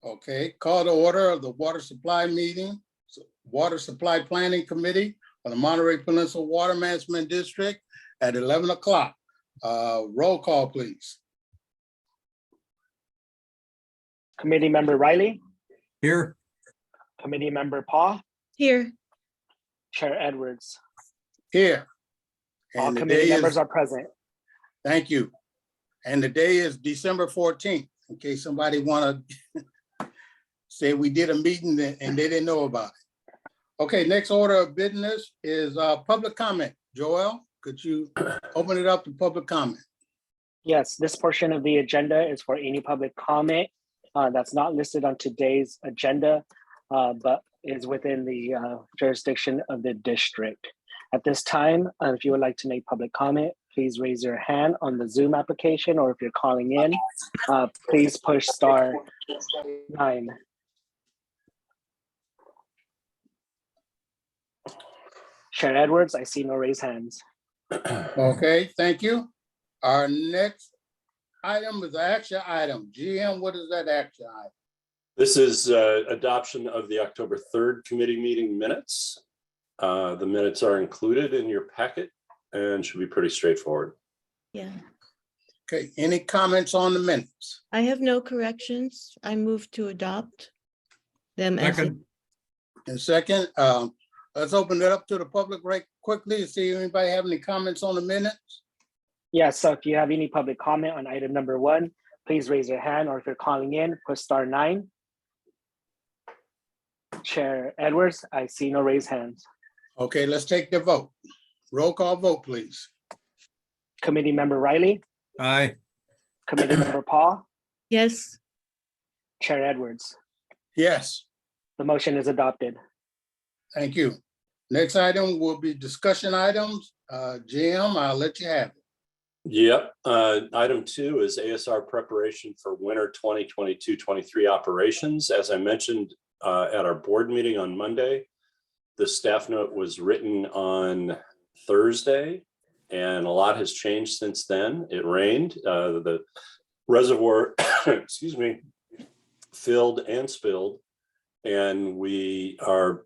Okay, call to order of the Water Supply Meeting, Water Supply Planning Committee of the Monterey Peninsula Water Management District at 11 o'clock. Roll call, please. Committee Member Riley, Here. Committee Member Paul, Here. Chair Edwards. Here. All And the committee day members is, are present. thank you. And the day is December 14th, in case somebody want to say we did a meeting and they didn't know about it. Okay, next order of business is public comment. Joel, could you open it up to public comment? Yes, this portion of the agenda is for any public comment that's not listed on today's agenda, but is within the jurisdiction of the district. At this time, if you would like to make public comment, please raise your hand on the Zoom application, or if you're calling in, please push *9. Chair Edwards, I see no raised hands. Okay, thank you. Our next item is an action item. GM, what is that action item? This is adoption of the October 3rd committee meeting minutes. The minutes are included in your packet and should be pretty straightforward. Yeah, Okay, any comments on the minutes? I have no corrections. I move to adopt them as. Second. And second, let's open it up to the public right quickly and see if anybody have any comments on the minutes. Yes, so if you have any public comment on item number 1, please raise your hand, or if you're calling in, push *9. Chair Edwards, I see no raised hands. Okay, let's take the vote. Roll call vote, please. Committee Member Riley, Aye. Committee Member Paul, Yes, Chair Edwards. Yes, The motion is adopted. thank you. Next item will be discussion items. GM, I'll let you have it. Yep. Item 2 is ASR preparation for winter 2022-23 operations. As I mentioned at our board meeting on Monday, the staff note was written on Thursday, and a lot has changed since then. It rained, the reservoir, excuse me, filled and spilled, and we are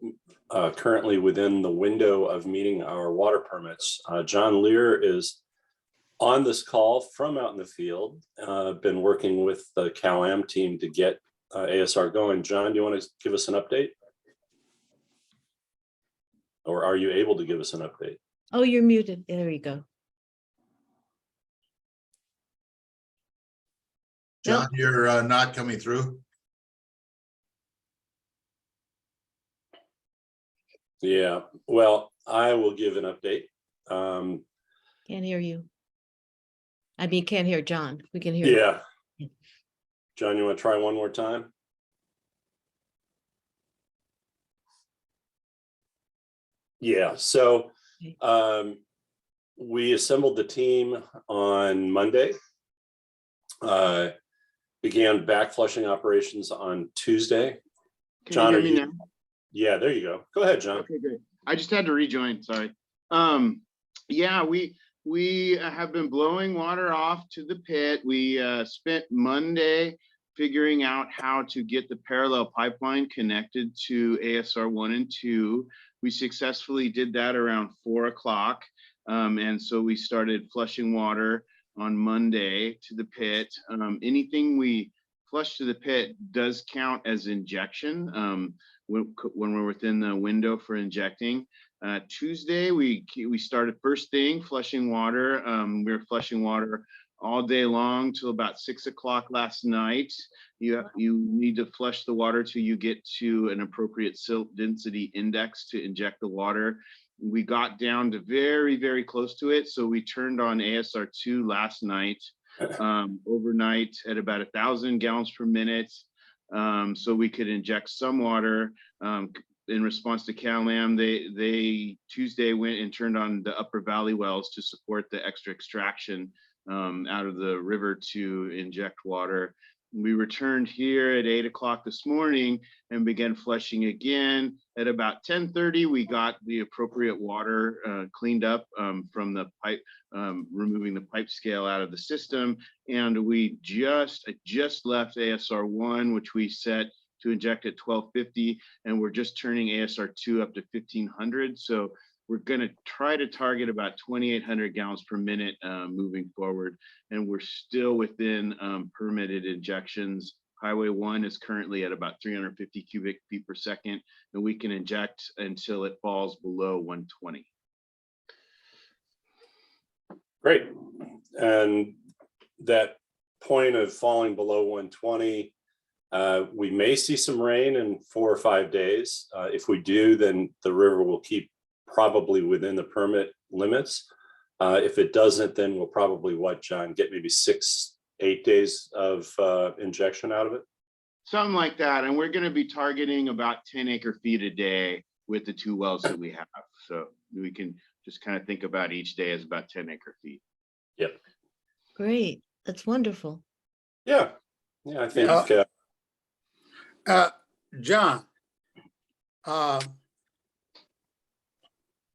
currently within the window of meeting our water permits. John Lear is on this call from out in the field, been working with the CalAm team to get ASR going. John, do you want to give us an update? Or are you able to give us an update? oh, you're muted. There you go. John, you're not coming through. Yeah, well, I will give an update. Can't hear you. I mean, can't hear John. We can hear. you. Yeah. John, you want to try one more time? Yeah, so we assembled the team on Monday. Began back flushing operations on Tuesday. Can John, you are hear me you? now? Yeah, there you go. Go ahead, John. Okay, great. I just had to rejoin, sorry. Yeah, we have been blowing water off to the pit. We spent Monday figuring out how to get the parallel pipeline connected to ASR 1 and 2. We successfully did that around 4 o'clock. And so we started flushing water on Monday to the pit. Anything we flush to the pit does count as injection when we're within the window for injecting. Tuesday, we started first thing flushing water. We were flushing water all day long till about 6 o'clock last night. You need to flush the water till you get to an appropriate silt density index to inject the water. We got down to very, very close to it. So we turned on ASR 2 last night, overnight at about 1,000 gallons per minute. So we could inject some water. In response to CalAm, they Tuesday went and turned on the upper valley wells to support the extra extraction out of the river to inject water. We returned here at 8 o'clock this morning and began flushing again. At about 10:30, we got the appropriate water cleaned up from the pipe, removing the pipe scale out of the system. And I just left ASR 1, which we set to inject at 1250, and we're just turning ASR 2 up to 1500. So we're going to try to target about 2,800 gallons per minute moving forward. And we're still within permitted injections. Highway 1 is currently at about 350 cubic feet per second, and we can inject until it falls below 120. Great. And that point of falling below 120, we may see some rain in 4 or 5 days. If we do, then the river will keep probably within the permit limits. If it doesn't, then we'll probably, what, John, get maybe 6-8 days of injection out of it? Something like that. And we're going to be targeting about 10 acre feet a day with the 2 wells that we have. So we can just kind of think about each day as about 10 acre feet. Yep. Great. That's wonderful. Yeah. Yeah, I think. John,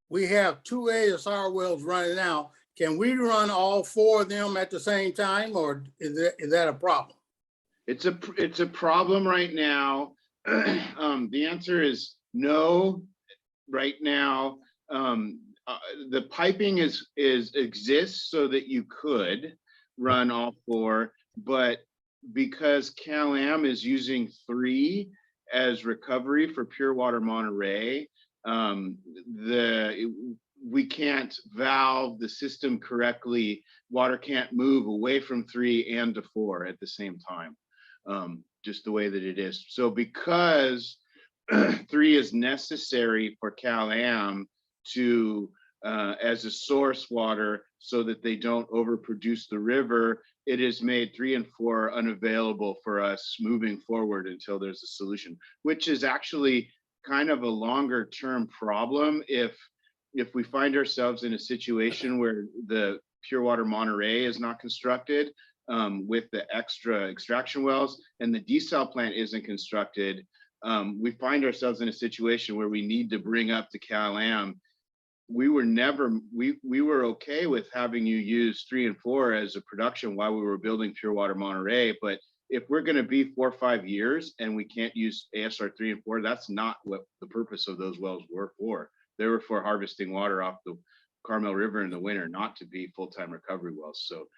we have 2 ASR wells running now. Can we run all 4 of them at the same time, or is that a problem? It's a problem right now. The answer is no. Right now, the piping exists so that you could run all 4, but because Cal-Am is using 3 as recovery for Pure Water Monterey, we can't valve the system correctly. Water can't move away from 3 and to 4 at the same time, just the way that it is. So because 3 is necessary for Cal-Am to as a source water so that they don't overproduce the river, it has made 3 and 4 unavailable for us moving forward until there's a solution, which is actually kind of a longer term problem. If we find ourselves in a situation where the Pure Water Monterey is not constructed with the extra extraction wells and the desal plant isn't constructed, we find ourselves in a situation where we need to bring up the Cal-Am. We were okay with having you use 3 and 4 as a production while we were building Pure Water Monterey, but if we're going to be 4 or 5 years and we can't use ASR 3 and 4, that's not what the purpose of those wells were for. They were for harvesting water off the Carmel River in the winter, not to be full-time recovery wells. So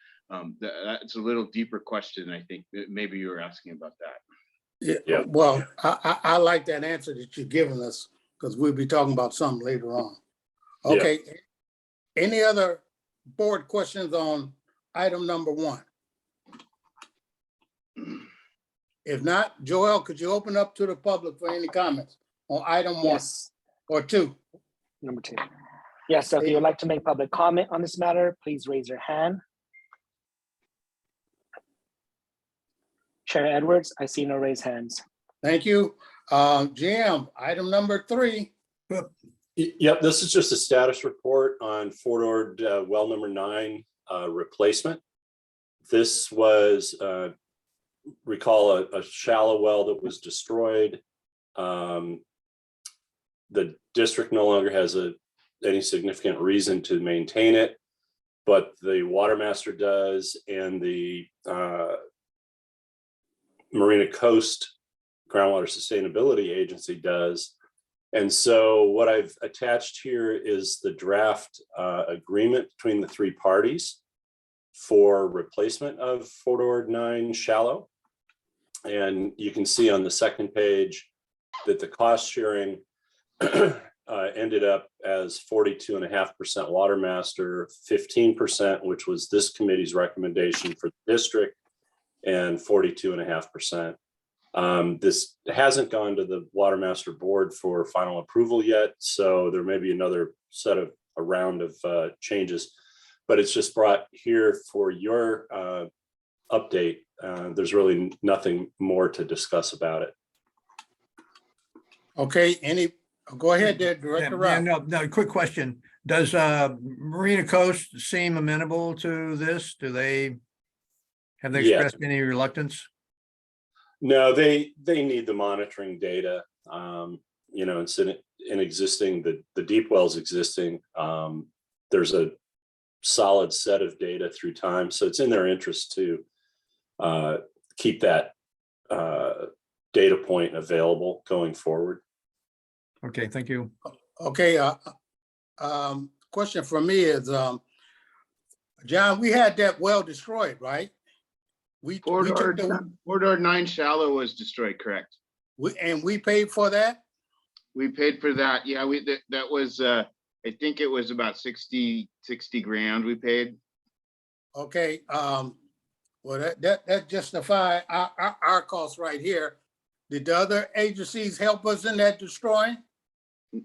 that's a little deeper question. I think maybe you were asking about that. Yeah. Well, I like that answer that you've given us, because we'll be talking about something later on. Okay. Yeah. Any other board questions on item number 1? If not, Joel, could you open up to the public for any comments on item 1? Yes. Or 2? Number 2. Yes, so if you would like to make public comment on this matter, please raise your hand. Chair Edwards, I see no raised hands. Thank you. Jim, item number 3. Yep, this is just a status report on Fort Ord well number 9 replacement. This was, recall, a shallow well that was destroyed. The district no longer has any significant reason to maintain it, but the water master does, and the Marina Coast Groundwater Sustainability Agency does. And so what I've attached here is the draft agreement between the 3 parties for replacement of Fort Ord 9 shallow. And you can see on the second page that the cost sharing ended up as 42.5% water master, 15%, which was this committee's recommendation for the district, and 42.5%. This hasn't gone to the water master board for final approval yet, so there may be another round of changes, but it's just brought here for your update. There's really nothing more to discuss about it. Okay, go ahead there, Director Ralph. No, quick question. Does Marina Coast seem amenable to this? Have they expressed any reluctance? No, they need the monitoring data. You know, it's in existing, the deep wells existing. There's a solid set of data through time, so it's in their interest to keep that data point available going forward. Okay, thank you. Okay, question for me is, John, we had that well destroyed, right? We took the, Corridor 9 shallow was destroyed, correct? and we paid for that? We paid for that. Yeah, that was, I think it was about 60 grand we paid. Okay, well, that justify our costs right here. Did the other agencies help us in that destroying?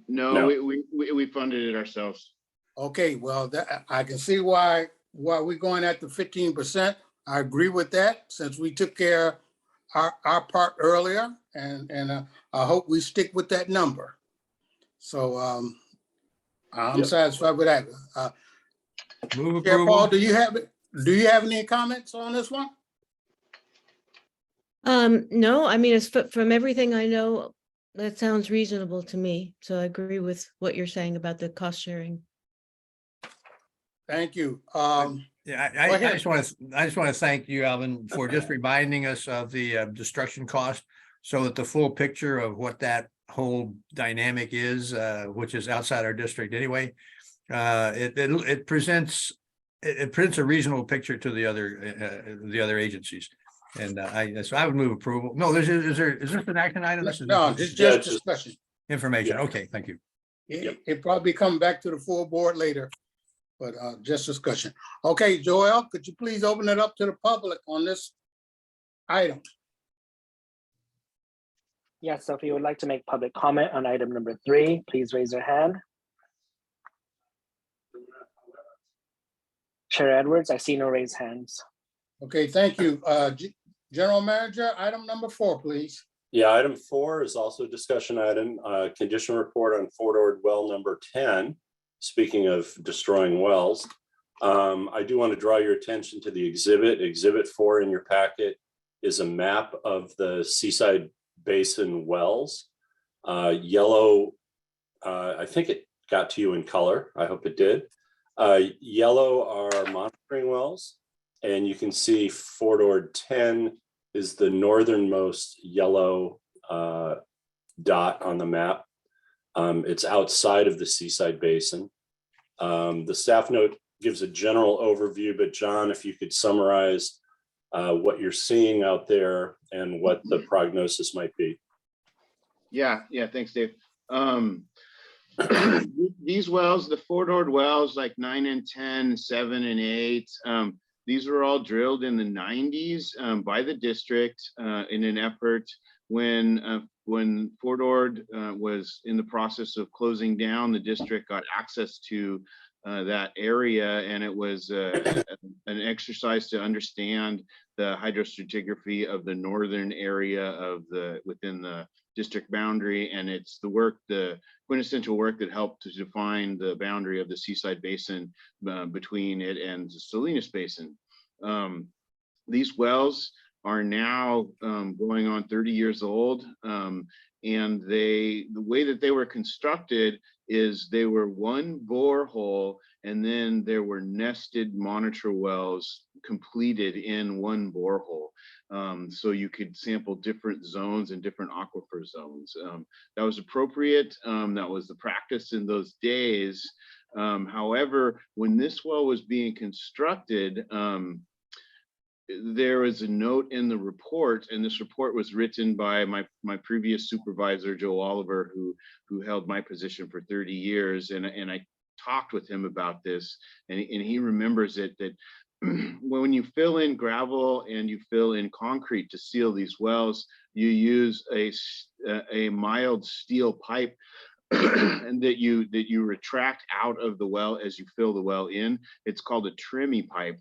No, we funded it ourselves. Okay, well, I can see why we're going at the 15%. I agree with that, since we took care of our part earlier, and I hope we stick with that number. So I'm Yep. satisfied with that. Move Chair Paul, approval. do you have any comments on this one? No, I mean, from everything I know, that sounds reasonable to me. So I agree with what you're saying about the cost sharing. Thank you. Yeah, Go I ahead. just want to thank you, Alvin, for just reminding us of the destruction cost, so that the full picture of what that whole dynamic is, which is outside our district anyway, it presents a reasonable picture to the other agencies. And so I would move approval. No, is this an action item? This is No, this Yeah, just discussion. information. Yeah. Okay, thank you. It probably come back to the full board later, but just discussion. Okay, Joel, could you please open it up to the public on this item? Yes, so if you would like to make public comment on item number 3, please raise your hand. Chair Edwards, I see no raised hands. Okay, thank you. General Manager, item number 4, please. Yeah, item 4 is also a discussion item, condition report on forward well number 10. Speaking of destroying wells, I do want to draw your attention to the exhibit 4 in your packet is a map of the Seaside Basin wells. Yellow, I think it got to you in color. I hope it did. Yellow are monitoring wells, and you can see Fort Ord 10 is the northernmost yellow dot on the map. It's outside of the Seaside Basin. The staff note gives a general overview, but John, if you could summarize what you're seeing out there and what the prognosis might be. Yeah, thanks, Dave. These wells, the Fort Ord wells, like 9 and 10, 7 and 8, these were all drilled in the 90s by the district in an effort when Fort Ord was in the process of closing down. The district got access to that area, and it was an exercise to understand the hydrostratigraphy of the northern area of within the district boundary, and it's the quintessential work that helped to define the boundary of the Seaside Basin between it and the Salinas Basin. These wells are now going on 30 years old, and the way that they were constructed is they were one borehole, and then there were nested monitor wells completed in one borehole. So you could sample different zones and different aquifer zones. That was appropriate. That was the practice in those days. However, when this well was being constructed, there is a note in the report, and this report was written by my previous supervisor, Joe Oliver, who held my position for 30 years. And I talked with him about this, and he remembers it, that when you fill in gravel and you fill in concrete to seal these wells, you use a mild steel pipe and that you retract out of the well as you fill the well in. It's called a trimmy pipe.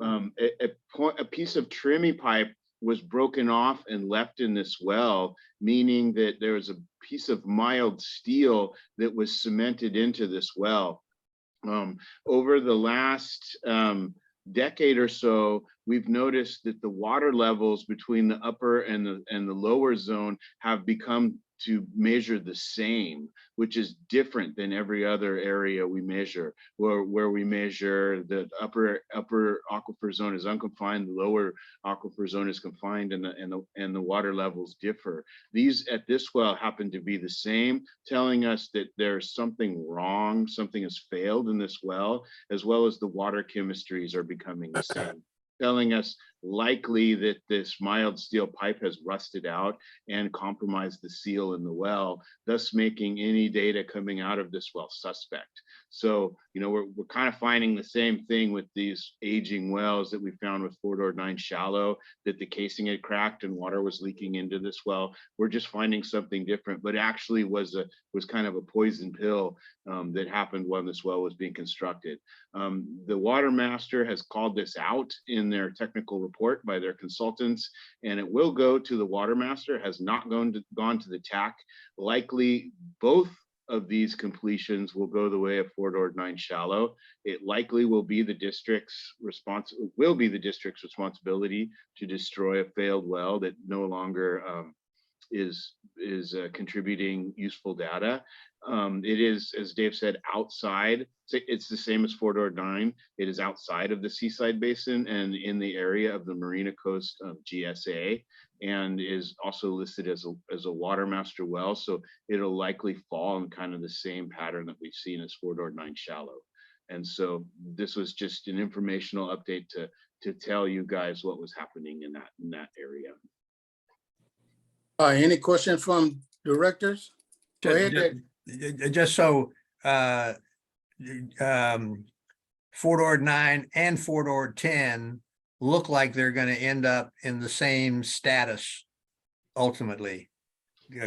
A piece of trimmy pipe was broken off and left in this well, meaning that there was a piece of mild steel that was cemented into this well. Over the last decade or so, we've noticed that the water levels between the upper and the lower zone have become to measure the same, which is different than every other area we measure, where we measure the upper aquifer zone is unconfined, the lower aquifer zone is confined, and the water levels differ. These at this well happen to be the same, telling us that there's something wrong, something has failed in this well as the water chemistries are becoming the same, telling us likely that this mild steel pipe has rusted out and compromised the seal in the well, thus making any data coming out of this well suspect. So, you know, we're kind of finding the same thing with these aging wells that we found with Fort 9 shallow, that the casing had cracked and water was leaking into this well. We're just finding something different, but actually was kind of a poison pill that happened when this well was being constructed. The water master has called this out in their technical report by their consultants, and it will go to the water master, has not gone to the TAC. Likely both of these completions will go the way of Fort 9 shallow. It likely will be the district's responsibility to destroy a failed well that no longer is contributing useful data. It is, as Dave said, outside. It's the same as Fort 9. It is outside of the Seaside Basin and in the area of the Marina Coast GSA, and is also listed as a water master well. So it'll likely fall in kind of the same pattern that we've seen as Fort 9 shallow. And so this was just an informational update to tell you guys what was happening in that area. Any questions from directors? Go ahead, Dave. Just so, Fort 9 and Fort 10 look like they're going to end up in the same status ultimately.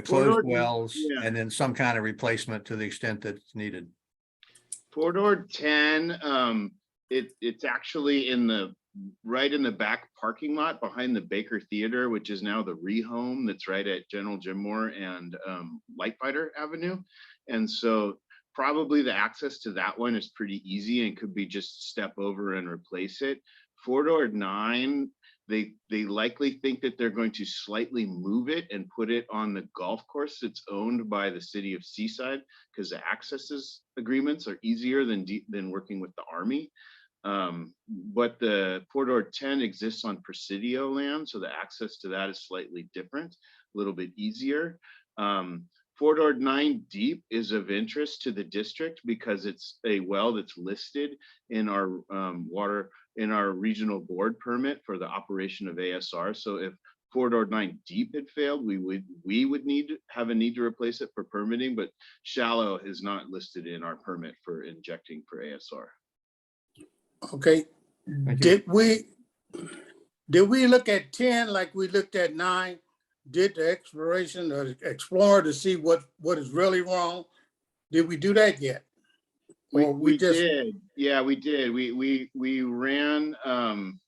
Closed wells, yeah. and then some kind of replacement to the extent that it's needed. Fort 10, it's actually right in the back parking lot behind the Baker Theater, which is now the Rehome that's right at General Jim Moore and Lightfighter Avenue. And so probably the access to that one is pretty easy and could be just step over and replace it. Fort 9, they likely think that they're going to slightly move it and put it on the golf course that's owned by the city of Seaside, because the access agreements are easier than working with the Army. But the Fort 10 exists on Presidio land, so the access to that is slightly different, a little bit easier. Fort 9 Deep is of interest to the district because it's a well that's listed in our regional board permit for the operation of ASR. So if Fort 9 Deep had failed, we would have a need to replace it for permitting, but shallow is not listed in our permit for injecting for ASR. Okay, did we look at 10 like we looked at 9? Did the exploration or explore to see what is really wrong? Did we do that yet? We did. Yeah, we did. We ran some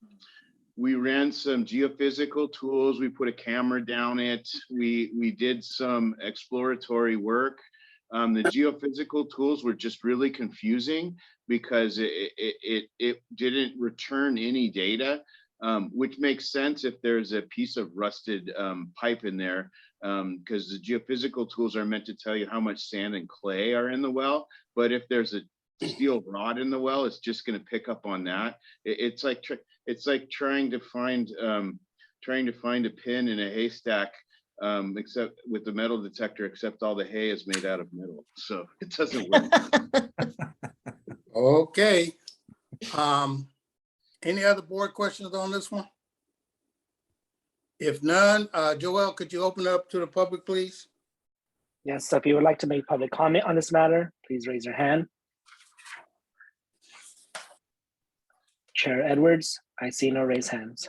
geophysical tools. We put a camera down it. We did some exploratory work. The geophysical tools were just really confusing because it didn't return any data, which makes sense if there's a piece of rusted pipe in there, because the geophysical tools are meant to tell you how much sand and clay are in the well. But if there's a steel rod in the well, it's just going to pick up on that. It's like trying to find a pin in a haystack, except with the metal detector, except all the hay is made out of metal, so it doesn't work. Okay. Any other board questions on this one? If none, Joel, could you open up to the public, please? Yes, so if you would like to make public comment on this matter, please raise your hand. Chair Edwards, I see no raised hands.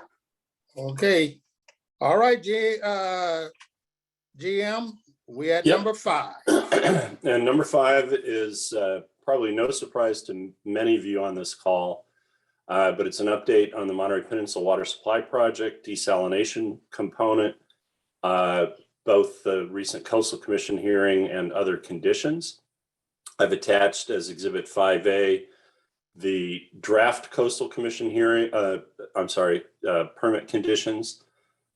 Okay. All right, GM, we at Yep. number 5. And number 5 is probably no surprise to many of you on this call, but it's an update on the Monterey Peninsula Water Supply Project desalination component, both the recent Coastal Commission hearing and other conditions. I've attached as Exhibit 5A the draft coastal commission hearing, permit conditions.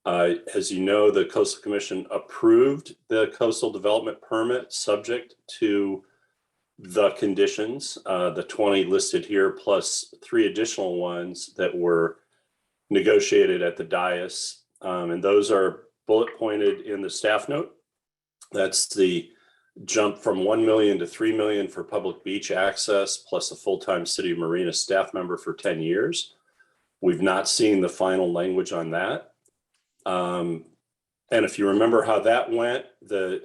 As you know, the coastal commission approved the coastal development permit subject to the conditions, the 20 listed here, plus 3 additional ones that were negotiated at the dais. And those are bullet pointed in the staff note. That's the jump from 1 million to 3 million for public beach access, plus a full-time city marina staff member for 10 years. We've not seen the final language on that. And if you remember how that went, the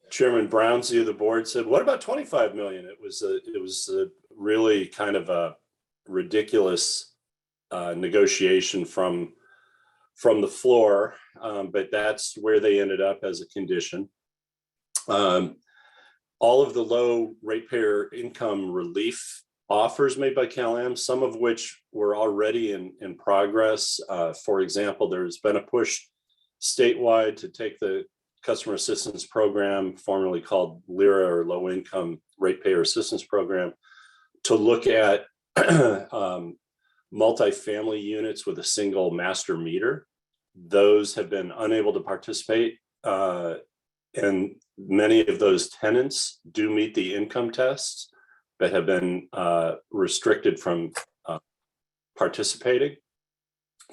Chairman Brownsy of the board said, "What about 25 million?" It was a really kind of a ridiculous negotiation from the floor, but that's where they ended up as a condition. All of the low ratepayer income relief offers made by CalAm, some of which were already in progress. For example, there's been a push statewide to take the Customer Assistance Program, formerly called LIRA, or Low Income Ratepayer Assistance Program, to look at multifamily units with a single master meter. Those have been unable to participate, and many of those tenants do meet the income tests, but have been restricted from participating.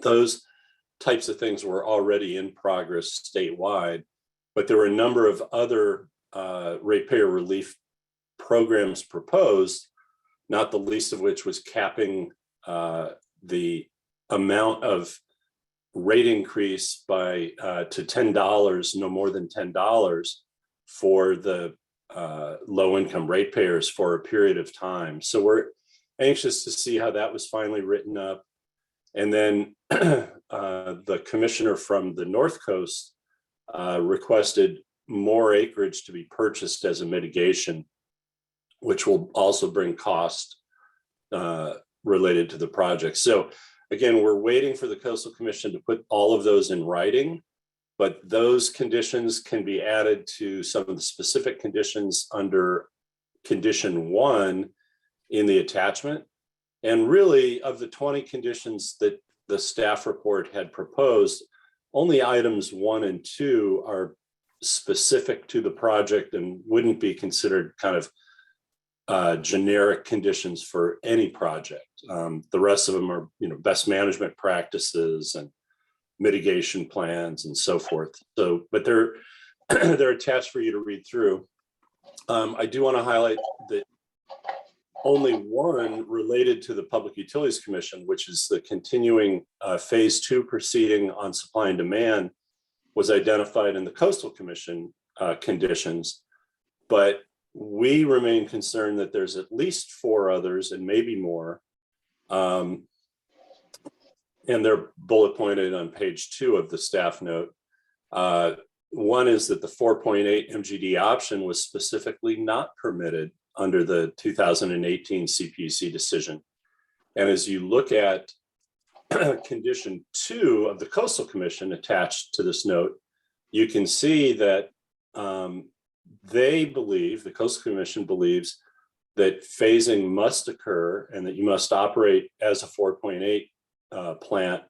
Those types of things were already in progress statewide, but there were a number of other ratepayer relief programs proposed, not the least of which was capping the amount of rate increase by to $10, no more than $10 for the low income ratepayers for a period of time. So we're anxious to see how that was finally written up. And then the commissioner from the North Coast requested more acreage to be purchased as a mitigation, which will also bring cost related to the project. So again, we're waiting for the Coastal Commission to put all of those in writing, but those conditions can be added to some of the specific conditions under condition 1 in the attachment. And really, of the 20 conditions that the staff report had proposed, only items 1 and 2 are specific to the project and wouldn't be considered kind of generic conditions for any project. The rest of them are, best management practices and mitigation plans and so forth. So, but they're they're attached for you to read through. I do want to highlight that only one related to the Public Utilities Commission, which is the continuing phase 2 proceeding on supply and demand, was identified in the Coastal Commission conditions, but we remain concerned that there's at least 4 others and maybe more. And they're bullet pointed on page 2 of the staff note. One is that the 4.8 MGD option was specifically not permitted under the 2018 CPUC decision. And as you look at condition 2 of the Coastal Commission attached to this note, you can see that the Coastal Commission believes that phasing must occur and that you must operate as a 4.8 plant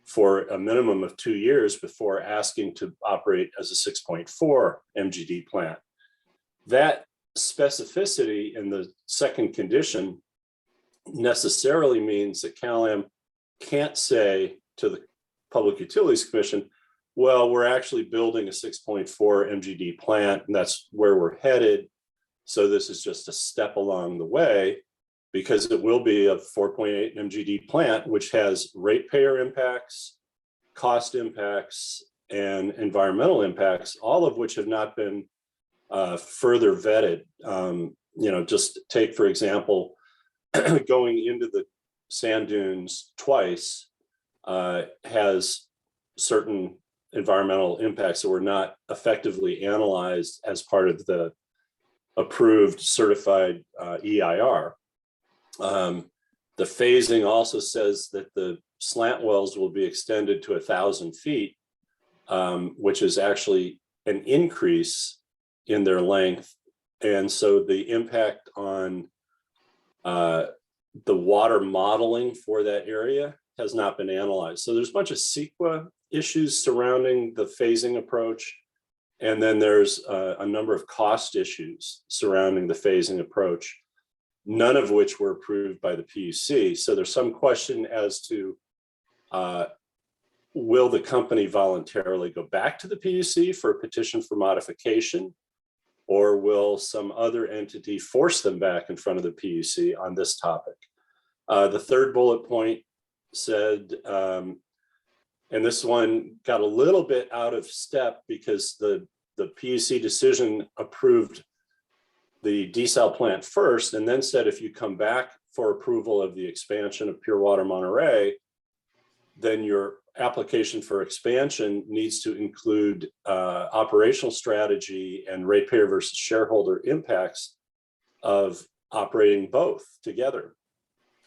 for a minimum of 2 years before asking to operate as a 6.4 MGD plant. That specificity in the second condition necessarily means that CalAm can't say to the Public Utilities Commission, well, we're actually building a 6.4 MGD plant and that's where we're headed. So this is just a step along the way, because it will be a 4.8 MGD plant, which has ratepayer impacts, cost impacts, and environmental impacts, all of which have not been further vetted. Just take, for example, going into the sand dunes twice has certain environmental impacts that were not effectively analyzed as part of the approved certified EIR. The phasing also says that the slant wells will be extended to 1,000 feet, which is actually an increase in their length. And so the impact on the water modeling for that area has not been analyzed. So there's a bunch of CEQA issues surrounding the phasing approach. And then there's a number of cost issues surrounding the phasing approach, none of which were approved by the PUC. So there's some question as to will the company voluntarily go back to the PUC for a petition for modification, or will some other entity force them back in front of the PUC on this topic? The third bullet point said, and this one got a little bit out of step because the PUC decision approved the desal plant first and then said if you come back for approval of the expansion of Pure Water Monterey, then your application for expansion needs to include operational strategy and ratepayer versus shareholder impacts of operating both together.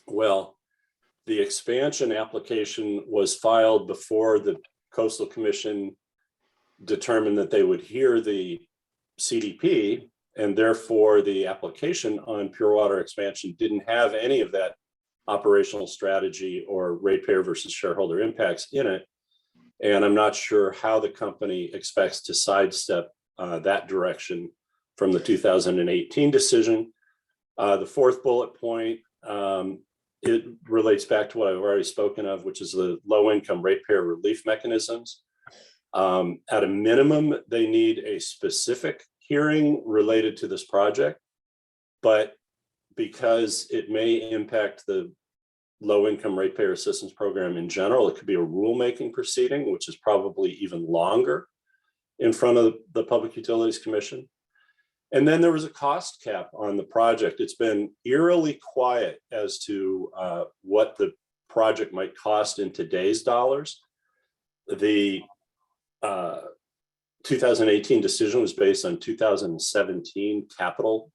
Well, the expansion application was filed before the Coastal Commission determined that they would hear the CDP, and therefore the application on Pure Water expansion didn't have any of that operational strategy or ratepayer versus shareholder impacts in it. And I'm not sure how the company expects to sidestep that direction from the 2018 decision. The fourth bullet point, it relates back to what I've already spoken of, which is the low-income ratepayer relief mechanisms. At a minimum, they need a specific hearing related to this project, but because it may impact the low-income ratepayer assistance program in general, it could be a rulemaking proceeding, which is probably even longer in front of the Public Utilities Commission. And then there was a cost cap on the project. It's been eerily quiet as to what the project might cost in today's dollars. The 2018 decision was based on 2017 capital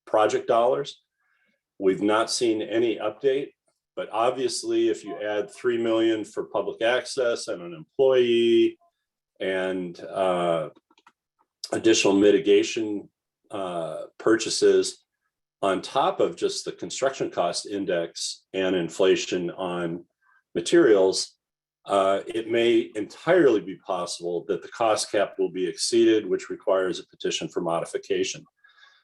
project dollars. We've not seen any update, but obviously if you add $3 million for public access and an employee and additional mitigation purchases on top of just the construction cost index and inflation on materials, it may entirely be possible that the cost cap will be exceeded, which requires a petition for modification.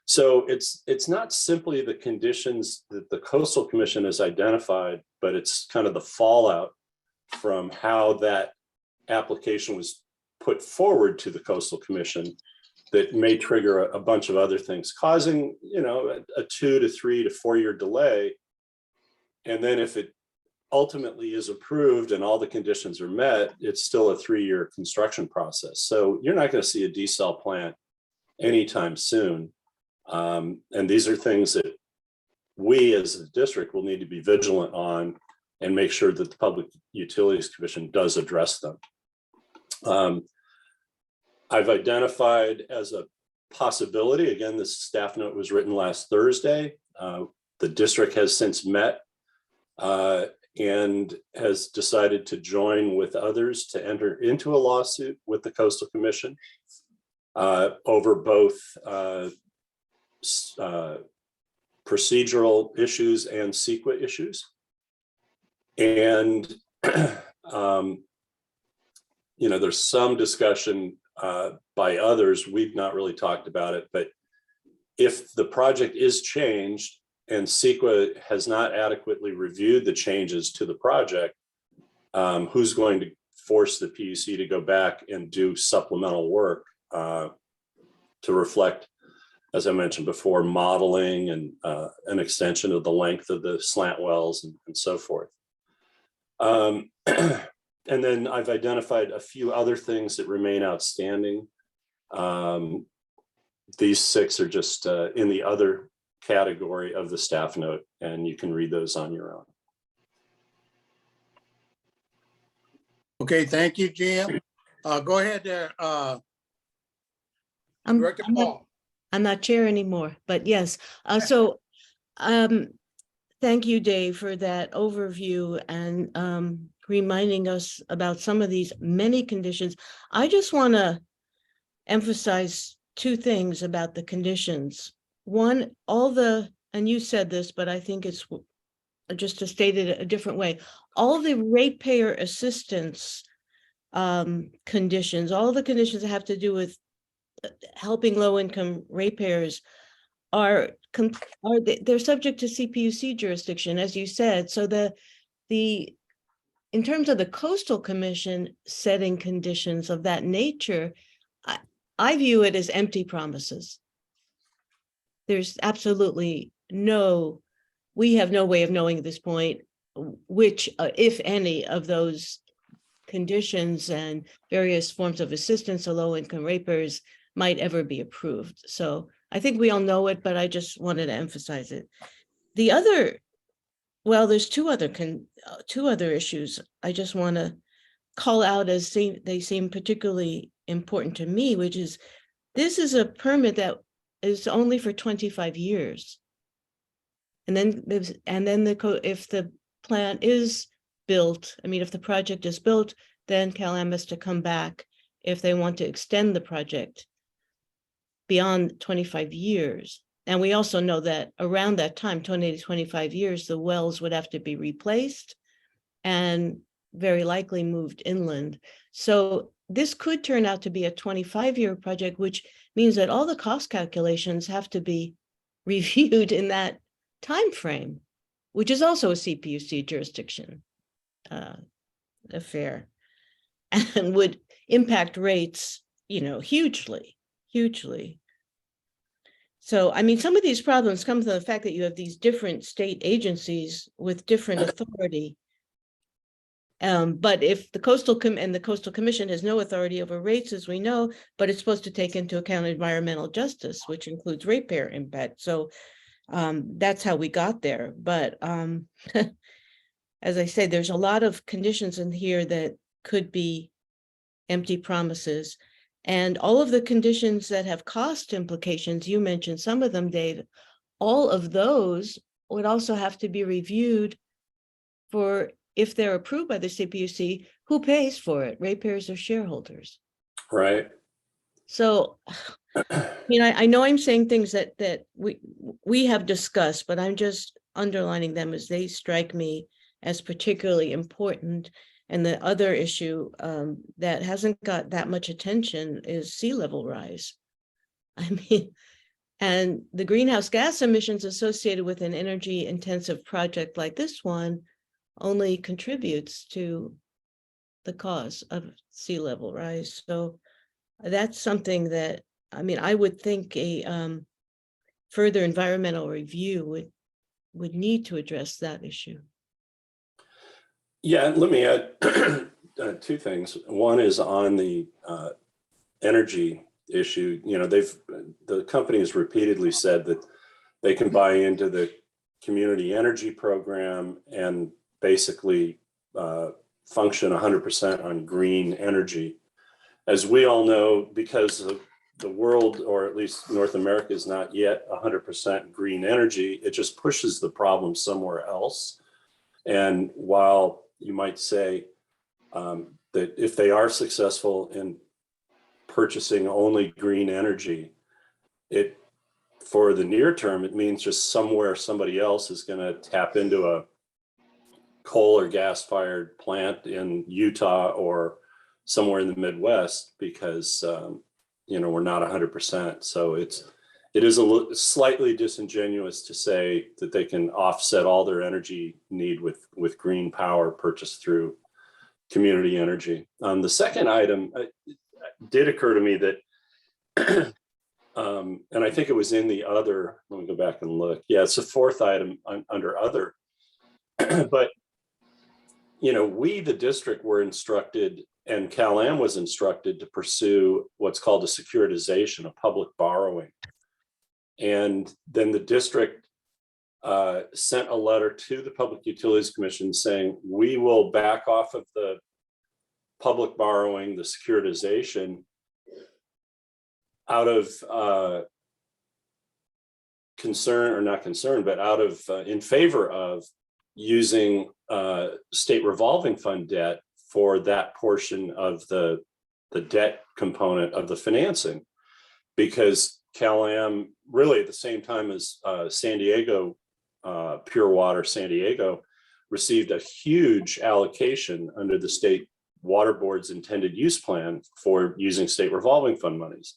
So it's not simply the conditions that the Coastal Commission has identified, but it's kind of the fallout from how that application was put forward to the Coastal Commission that may trigger a bunch of other things, causing, you know, a 2 to 3 to 4 year delay. And then if it ultimately is approved and all the conditions are met, it's still a 3-year construction process. So you're not going to see a desal plant anytime soon. And these are things that we as a district will need to be vigilant on and make sure that the Public Utilities Commission does address them. I've identified as a possibility, again, this staff note was written last Thursday. The district has since met and has decided to join with others to enter into a lawsuit with the Coastal Commission over both procedural issues and CEQA issues. And, you know, there's some discussion by others, we've not really talked about it, but if the project is changed and CEQA has not adequately reviewed the changes to the project, who's going to force the PUC to go back and do supplemental work to reflect, as I mentioned before, modeling and an extension of the length of the slant wells and so forth. And then I've identified a few other things that remain outstanding. These 6 are just in the other category of the staff note, and you can read those on your own. Okay, thank you, Jim. Go ahead there, I'm Director I'm not- Paul. I'm not chair anymore, but yes. Thank you, Dave, for that overview and reminding us about some of these many conditions. I just want to emphasize 2 things about the conditions. One, all the and you said this, but I think it's just to state it a different way. All the ratepayer assistance conditions, all the conditions that have to do with helping low-income ratepayers they're subject to CPUC jurisdiction, as you said. So in terms of the Coastal Commission setting conditions of that nature, I view it as empty promises. There's absolutely we have no way of knowing at this point which, if any, of those conditions and various forms of assistance to low-income ratepayers might ever be approved. So I think we all know it, but I just wanted to emphasize it. There's two other issues I just want to call out as they seem particularly important to me, which is this is a permit that is only for 25 years. And then if the plant is built, if the project is built, then Cal-Am has to come back if they want to extend the project beyond 25 years. And we also know that around that time, 20 to 25 years, the wells would have to be replaced and very likely moved inland. So this could turn out to be a 25-year project, which means that all the cost calculations have to be reviewed in that time frame, which is also a CPUC jurisdiction affair, and would impact rates, hugely. So, some of these problems come from the fact that you have these different state agencies with different authority. But if the Coastal Commission has no authority over rates, as we know, but it's supposed to take into account environmental justice, which includes ratepayer impact. So that's how we got there. But as I say, there's a lot of conditions in here that could be empty promises. And all of the conditions that have cost implications, you mentioned some of them, Dave, all of those would also have to be reviewed for, if they're approved by the CPUC, who pays for it, ratepayers or shareholders? Right. So, I know I'm saying things that we have discussed, but I'm just underlining them as they strike me as particularly important. And the other issue that hasn't got that much attention is sea level rise. And the greenhouse gas emissions associated with an energy intensive project like this one only contributes to the cause of sea level rise. So that's something that, I would think a further environmental review would need to address that issue. Yeah, let me add two things. One is on the energy issue. The company has repeatedly said that they can buy into the community energy program and basically function 100% on green energy. As we all know, because of the world, or at least North America, is not yet 100% green energy, it just pushes the problem somewhere else. And while you might say that if they are successful in purchasing only green energy, for the near term, it means just somewhere somebody else is going to tap into a coal or gas fired plant in Utah or somewhere in the Midwest, because we're not 100%. So it is slightly disingenuous to say that they can offset all their energy need with green power purchased through community energy. The second item did occur to me that, and I think it was in the other, let me go back and look. Yeah, it's the fourth item under other. But, we, the district, were instructed, and Cal-Am was instructed, to pursue what's called a securitization of public borrowing. And then the district sent a letter to the Public Utilities Commission saying, we will back off of the public borrowing, the securitization, out of concern, or not concern, but out of in favor of using state revolving fund debt for that portion of the debt component of the financing, because Cal-Am, really at the same time as San Diego, Pure Water San Diego, received a huge allocation under the state water board's intended use plan for using state revolving fund monies.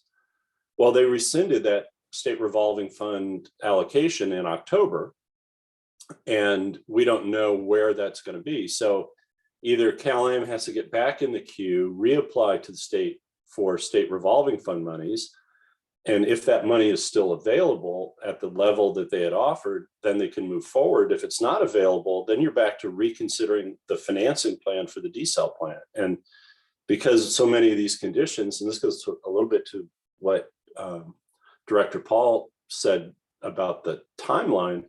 Well, they rescinded that state revolving fund allocation in October, and we don't know where that's going to be. So either Cal-Am has to get back in the queue, reapply to the state for state revolving fund monies. And if that money is still available at the level that they had offered, then they can move forward. If it's not available, then you're back to reconsidering the financing plan for the desal plant. And because so many of these conditions, and this goes to a little bit to what Director Paul said about the timeline,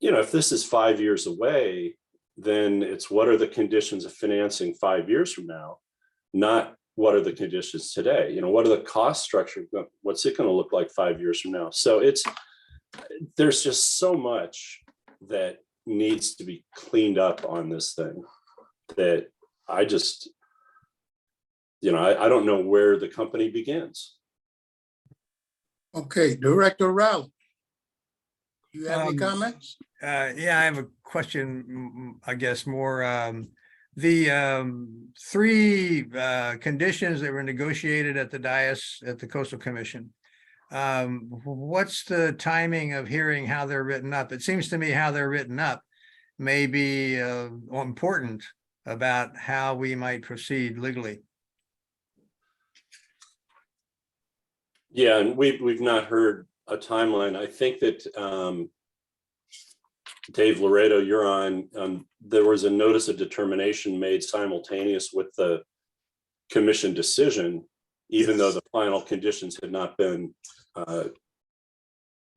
you know, if this is 5 years away, then it's what are the conditions of financing 5 years from now, not what are the conditions today? You know, what are the cost structure? What's it going to look like 5 years from now? So there's just so much that needs to be cleaned up on this thing that I just, you know, I don't know where the company begins. Okay, Director Rowley. You have any comments? Yeah, I have a question, I guess more, the three conditions that were negotiated at the dais at the Coastal Commission. What's the timing of hearing how they're written up? It seems to me how they're written up may be important about how we might proceed legally. Yeah, and we've not heard a timeline. I think that Dave Laredo, you're on. There was a notice of determination made simultaneous with the commission decision, even though the final conditions had not been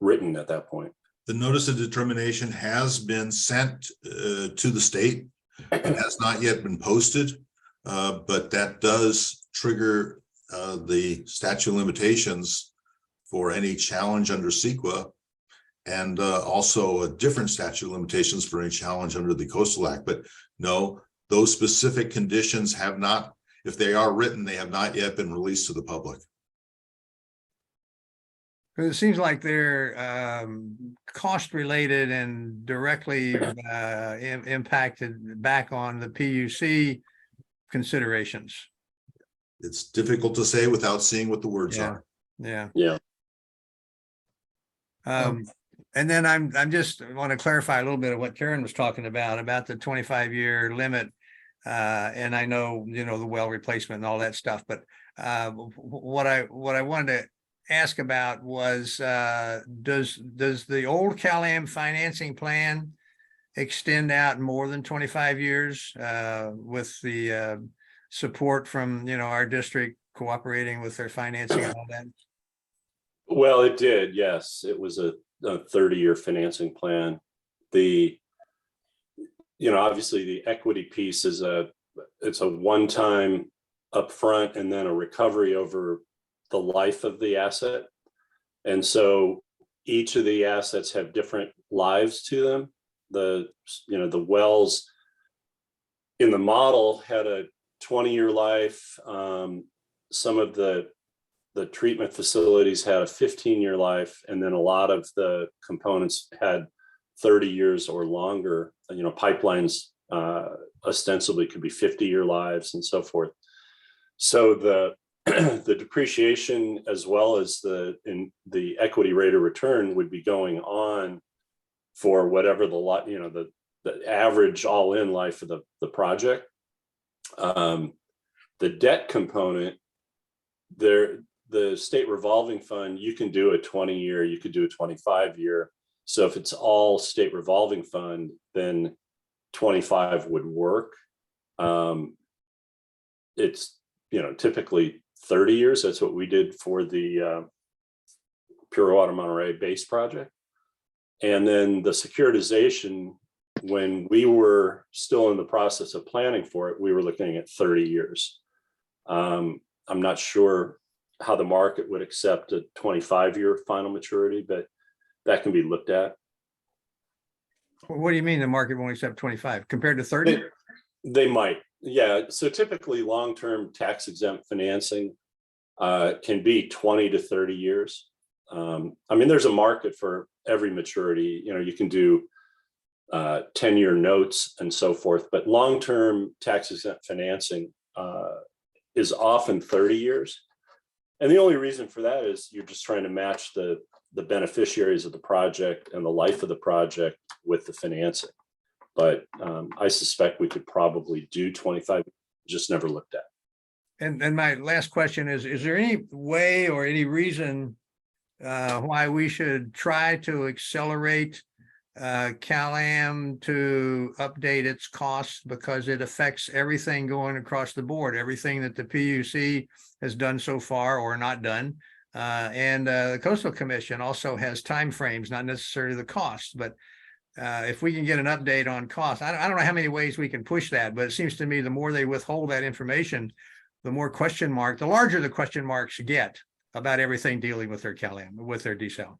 written at that point. The notice of determination has been sent to the state. It has not yet been posted, but that does trigger the statute of limitations for any challenge under CEQA, and also a different statute of limitations for any challenge under the Coastal Act. But no, those specific conditions have not, if they are written, they have not yet been released to the public. Because it seems like they're cost related and directly impacted back on the PUC considerations. It's difficult to say without seeing what the words are. Yeah. Yeah. And then I'm just want to clarify a little bit of what Karen was talking about the 25-year limit. And I know, you know, the well replacement and all that stuff, but what I wanted to ask about was does the old Cal-Am financing plan extend out more than 25 years with the support from, you know, our district cooperating with their financing and all that? Well, it did. Yes, it was a 30-year financing plan. You know, obviously the equity piece is it's a one-time upfront and then a recovery over the life of the asset. And so each of the assets have different lives to them. The wells in the model had a 20-year life. Some of the treatment facilities had a 15-year life, and then a lot of the components had 30 years or longer. You know, pipelines ostensibly could be 50-year lives and so forth. So the depreciation as well as the equity rate of return would be going on for whatever the average all-in life of the project. The debt component, the state revolving fund, you can do a 20-year, you could do a 25-year. So if it's all state revolving fund, then 25 would work. It's, you know, typically 30 years. That's what we did for the Pure Water Monterey base project. And then the securitization, when we were still in the process of planning for it, we were looking at 30 years. I'm not sure how the market would accept a 25-year final maturity, but that can be looked at. What do you mean the market won't accept 25 compared to 30? They might. Yeah. So typically long-term tax exempt financing can be 20 to 30 years. I mean, there's a market for every maturity. You know, you can do 10-year notes and so forth, but long-term tax exempt financing is often 30 years. And the only reason for that is you're just trying to match the beneficiaries of the project and the life of the project with the financing. But I suspect we could probably do 25, just never looked at. And my last question is there any way or any reason why we should try to accelerate CalAm to update its costs, because it affects everything going across the board, everything that the PUC has done so far or not done. And the Coastal Commission also has timeframes, not necessarily the cost, but if we can get an update on cost, I don't know how many ways we can push that, but it seems to me the more they withhold that information, the more the larger the question marks get about everything dealing with their CalAm, with their desal.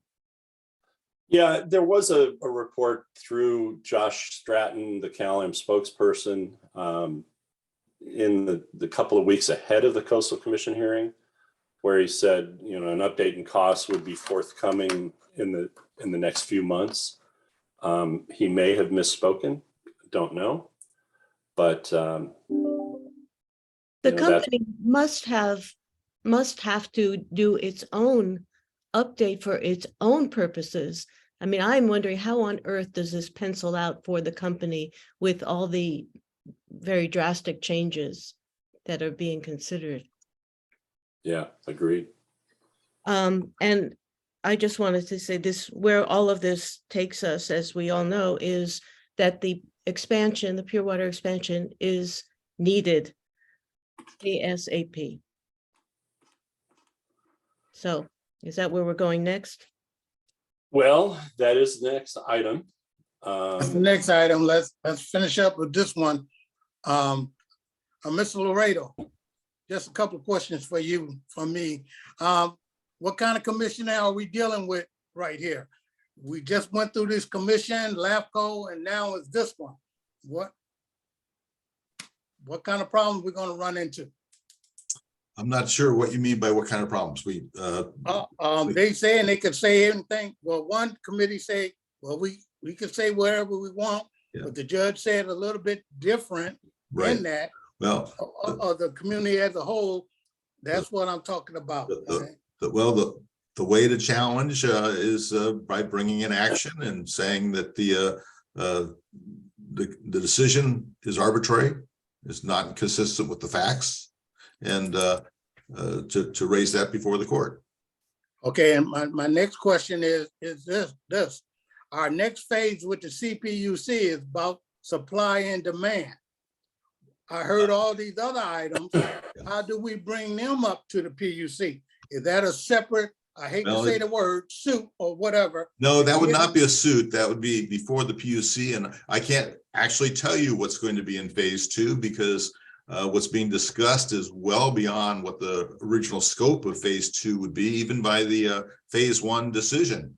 Yeah, there was a report through Josh Stratton, the CalAm spokesperson, in the couple of weeks ahead of the Coastal Commission hearing, where he said, you know, an update in costs would be forthcoming in the next few months. He may have misspoken, don't know, but The company must have to do its own update for its own purposes. I mean, I'm wondering how on earth does this pencil out for the company with all the very drastic changes that are being considered? Yeah, agreed. And I just wanted to say this, where all of this takes us, as we all know, is that the expansion, the pure water expansion is needed ASAP. So is that where we're going next? Well, that is the next item. That's the next item. Let's finish up with this one. Mr. Laredo, just a couple of questions for you, from me. What kind of commissioner are we dealing with right here? We just went through this commission, LAFCO, and now it's this one. What kind of problems we're going to run into? I'm not sure what you mean by what kind of problems They saying they could say anything. Well, one committee say, well, we could say whatever we want, Yeah. but the judge said a little bit different right. in that. Well, The community as a whole, that's what I'm talking about. the way to challenge is by bringing in action and saying that the decision is arbitrary, is not consistent with the facts, and to raise that before the court. Okay, and my next question is this. Our next phase with the CPUC is about supply and demand. I heard all these other items. How do we bring them up to the PUC? Is that a separate, I hate to say the word, suit or whatever? No, that would not be a suit. That would be before the PUC. And I can't actually tell you what's going to be in phase 2, because what's being discussed is well beyond what the original scope of phase 2 would be, even by the phase 1 decision.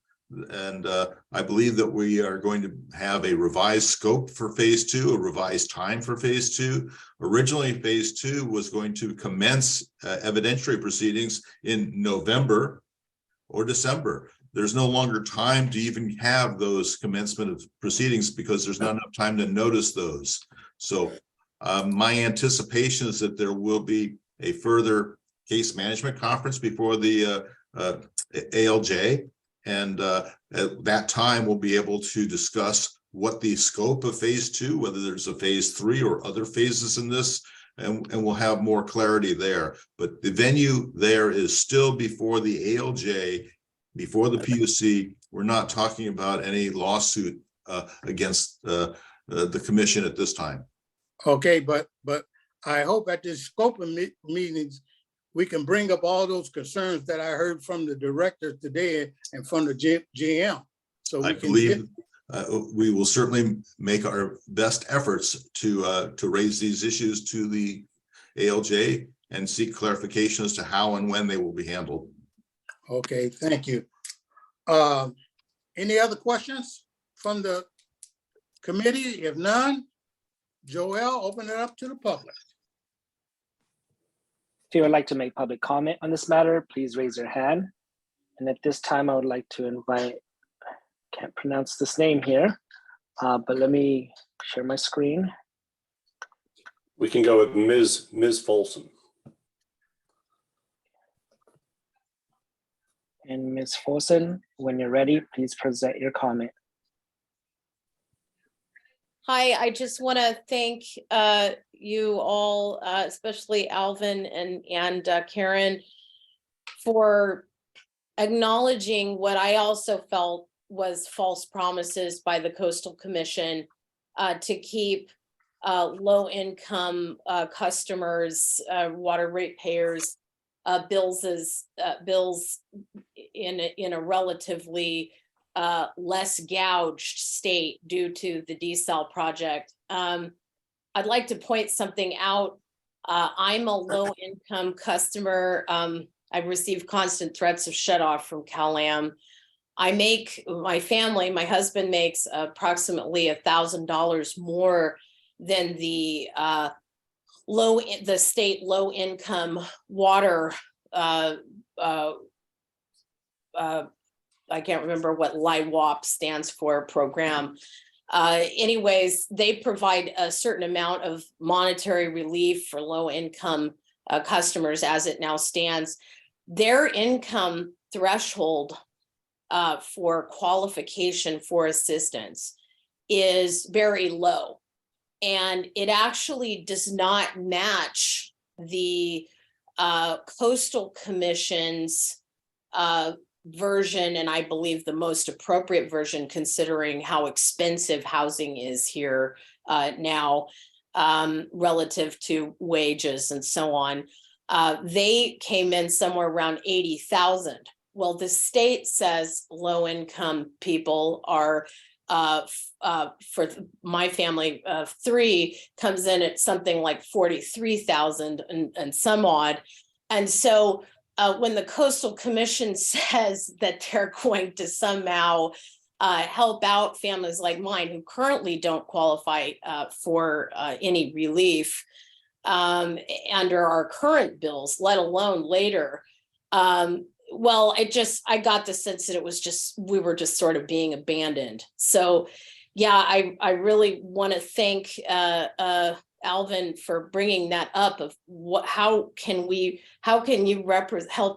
And I believe that we are going to have a revised scope for phase 2, a revised time for phase 2. Originally, phase 2 was going to commence evidentiary proceedings in November or December. There's no longer time to even have those commencement of proceedings because there's not enough time to notice those. So my anticipation is that there will be a further case management conference before the ALJ. And at that time, we'll be able to discuss what the scope of phase 2, whether there's a phase 3 or other phases in this, and we'll have more clarity there. But the venue there is still before the ALJ, before the PUC. We're not talking about any lawsuit against the commission at this time. Okay, but I hope at this scope of meetings, we can bring up all those concerns that I heard from the director today and from the GM. So I believe we will certainly make our best efforts to raise these issues to the ALJ and seek clarification as to how and when they will be handled. Okay, thank you. Any other questions from the committee? If none, Joel, open it up to the public. If you would like to make public comment on this matter, please raise your hand. And at this time, I would like to invite, can't pronounce this name here, but let me share my screen. We can go with Ms. Folsom. And Ms. Folsom, when you're ready, please present your comment. Hi, I just want to thank you all, especially Alvin and Karen, for acknowledging what I also felt was false promises by the Coastal Commission to keep low-income customers, water ratepayers, bills in a relatively less gouged state due to the desal project. I'd like to point something out. I'm a low-income customer. I've received constant threats of shut off from CalAm. My husband makes approximately $1,000 more than the state low-income water. I can't remember what LIWAP stands for program. Anyways, they provide a certain amount of monetary relief for low-income customers as it now stands. Their income threshold for qualification for assistance is very low. And it actually does not match the Coastal Commission's version, and I believe the most appropriate version considering how expensive housing is here now relative to wages and so on. They came in somewhere around 80,000. Well, the state says low-income people are for my family of 3 comes in at something like 43,000 and some odd. And so when the Coastal Commission says that they're going to somehow help out families like mine who currently don't qualify for any relief under our current bills, let alone later, well, I got the sense that we were just sort of being abandoned. So yeah, I really want to thank Alvin for bringing that up of how can you help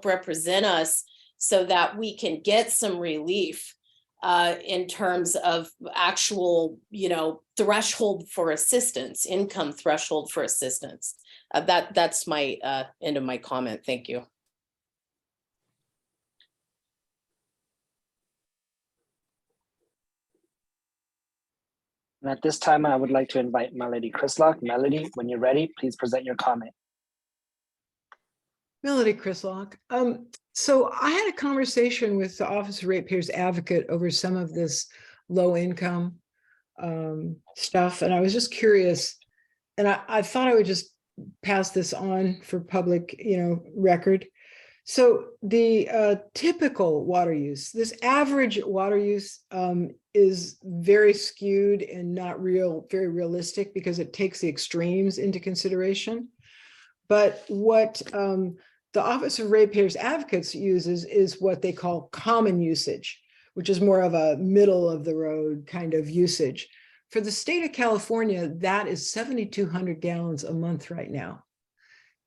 represent us so that we can get some relief in terms of actual, threshold for assistance, income threshold for assistance. That's my end of my comment. Thank you. And at this time, I would like to invite Melody Crislock. Melody, when you're ready, please present your comment. Melody Crislock. So I had a conversation with the Office of Ratepayers Advocate over some of this low income stuff. And I was just curious, and I thought I would just pass this on for public, record. So the typical water use, this average water use is very skewed and not very realistic because it takes the extremes into consideration. But what the Office of Ratepayers Advocates uses is what they call common usage, which is more of a middle of the road kind of usage. For the state of California, that is 7,200 gallons a month right now.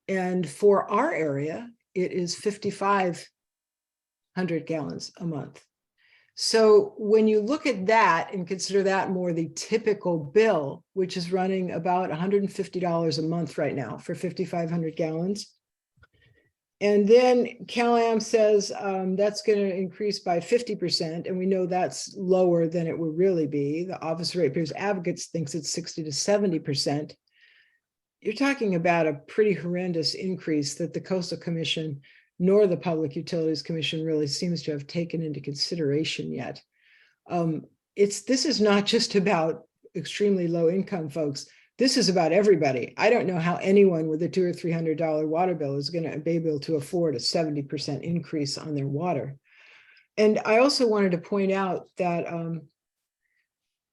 And for our area, it is 5,500 gallons a month. So when you look at that and consider that more the typical bill, which is running about $150 a month right now for 5,500 gallons. And then CalAm says that's going to increase by 50%. And we know that's lower than it would really be. The Office of Ratepayers Advocates thinks it's 60 to 70%. You're talking about a pretty horrendous increase that the Coastal Commission nor the Public Utilities Commission really seems to have taken into consideration yet. This is not just about extremely low income folks. This is about everybody. I don't know how anyone with a $200 or $300 water bill is going to be able to afford a 70% increase on their water. And I also wanted to point out that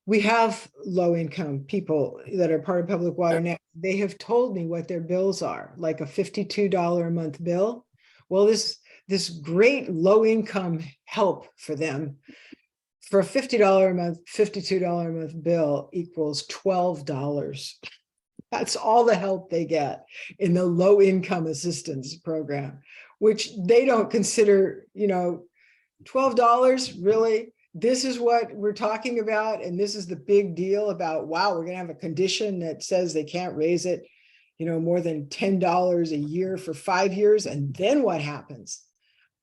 we have low income people that are part of public water now. They have told me what their bills are, like a $52 a month bill. Well, this great low income help for them for a $50 a month, $52 a month bill equals $12. That's all the help they get in the low income assistance program, which they don't consider, $12 really. This is what we're talking about. And this is the big deal about, wow, we're going to have a condition that says they can't raise it, more than $10 a year for 5 years. And then what happens?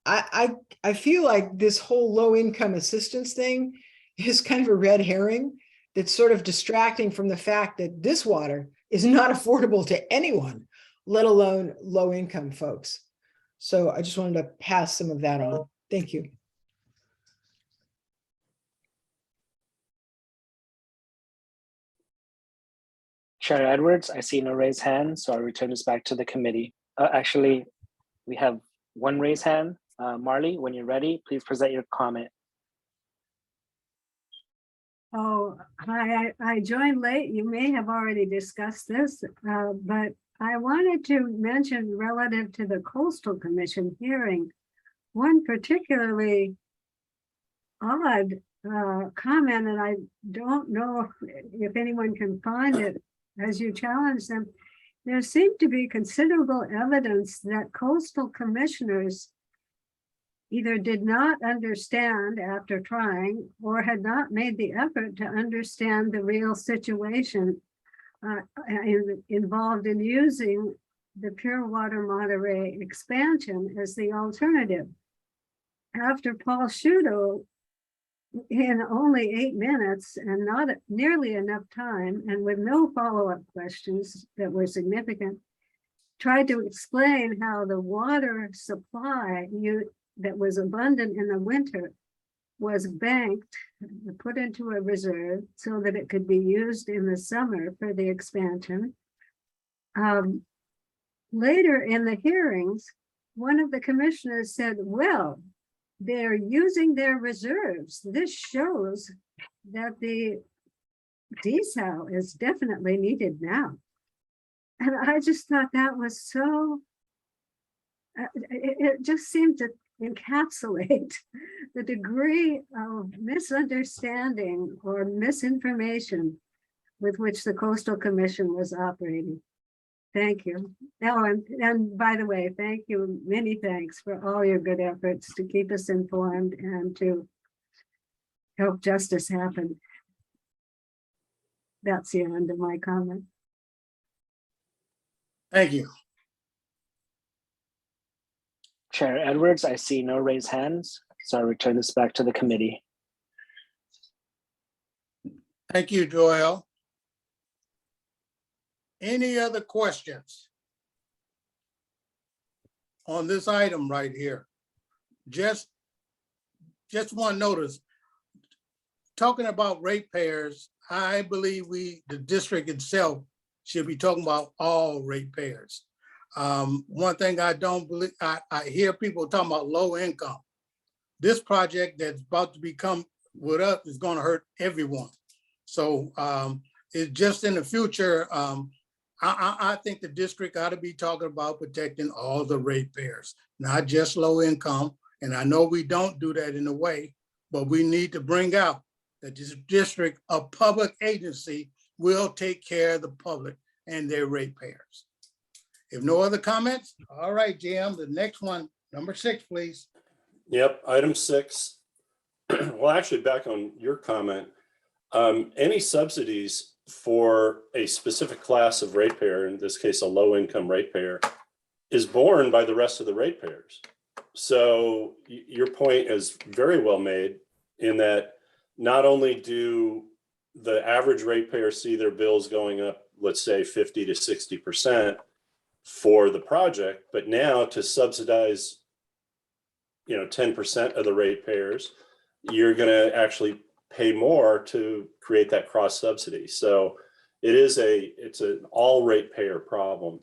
I feel like this whole low income assistance thing is kind of a red herring that's sort of distracting from the fact that this water is not affordable to anyone, let alone low income folks. So I just wanted to pass some of that on. Thank you. Chair Edwards, I see no raised hand, so I return this back to the committee. Actually, we have one raised hand. Marley, when you're ready, please present your comment. Oh, hi, I joined late. You may have already discussed this, but I wanted to mention relative to the Coastal Commission hearing, one particularly odd comment, and I don't know if anyone can find it as you challenge them. There seemed to be considerable evidence that coastal commissioners either did not understand after trying or had not made the effort to understand the real situation involved in using the Pure Water Monterey expansion as the alternative. After Paul Shudo, in only 8 minutes and not nearly enough time, and with no follow-up questions that were significant, tried to explain how the water supply that was abundant in the winter was banked, put into a reserve so that it could be used in the summer for the expansion. Later in the hearings, one of the commissioners said, well, they're using their reserves. This shows that the desal is definitely needed now. And I just thought that was so, it just seemed to encapsulate the degree of misunderstanding or misinformation with which the Coastal Commission was operating. Thank you. Oh, and by the way, thank you, many thanks for all your good efforts to keep us informed and to help justice happen. That's the end of my comment. Thank you. Chair Edwards, I see no raised hands, so I return this back to the committee. Thank you, Joel. Any other questions on this item right here? Just want to notice, talking about ratepayers, I believe the district itself should be talking about all ratepayers. One thing I don't believe, I hear people talking about low income. This project that's about to become with us is going to hurt everyone. So it's just in the future, I think the district ought to be talking about protecting all the ratepayers, not just low income. And I know we don't do that in a way, but we need to bring out that this district, a public agency, will take care of the public and their ratepayers. If no other comments, all right, Jim, the next one, number 6, please. Yep, item 6. Well, actually, back on your comment, any subsidies for a specific class of ratepayer, in this case, a low-income ratepayer, is borne by the rest of the ratepayers. So your point is very well made in that not only do the average ratepayer see their bills going up, let's say 50 to 60% for the project, but now to subsidize 10% of the ratepayers, you're going to actually pay more to create that cross subsidy. So it's an all ratepayer problem.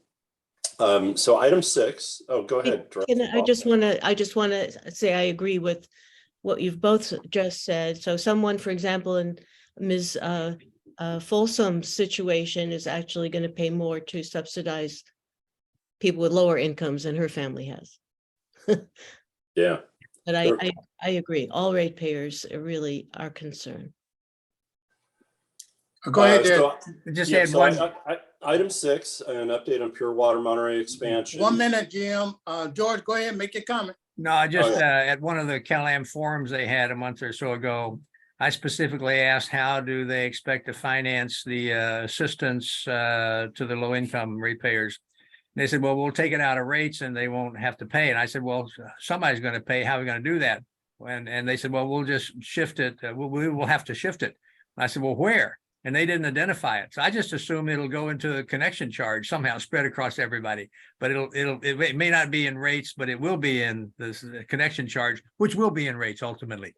So item 6. Oh, go ahead. I just want to say I agree with what you've both just said. So someone, for example, in Ms. Folsom's situation is actually going to pay more to subsidize people with lower incomes than her family has. Yeah. But Sure. I agree. All ratepayers really are concerned. Go ahead, Dad. So, Just yeah, add so one. item 6, an update on Pure Water Monterey expansion. 1 minute, Jim. George, go ahead and make your comment. No, I just, Oh, at one of the CalAm forums they had a month or so ago, I specifically asked, how do they expect to finance the assistance to the low income ratepayers? And they said, well, we'll take it out of rates and they won't have to pay. And I said, well, somebody's going to pay. How are we going to do that? And they said, well, we'll just shift it. We will have to shift it. And I said, well, where? And they didn't identify it. So I just assume it'll go into the connection charge somehow spread across everybody. But it may not be in rates, but it will be in the connection charge, which will be in rates ultimately.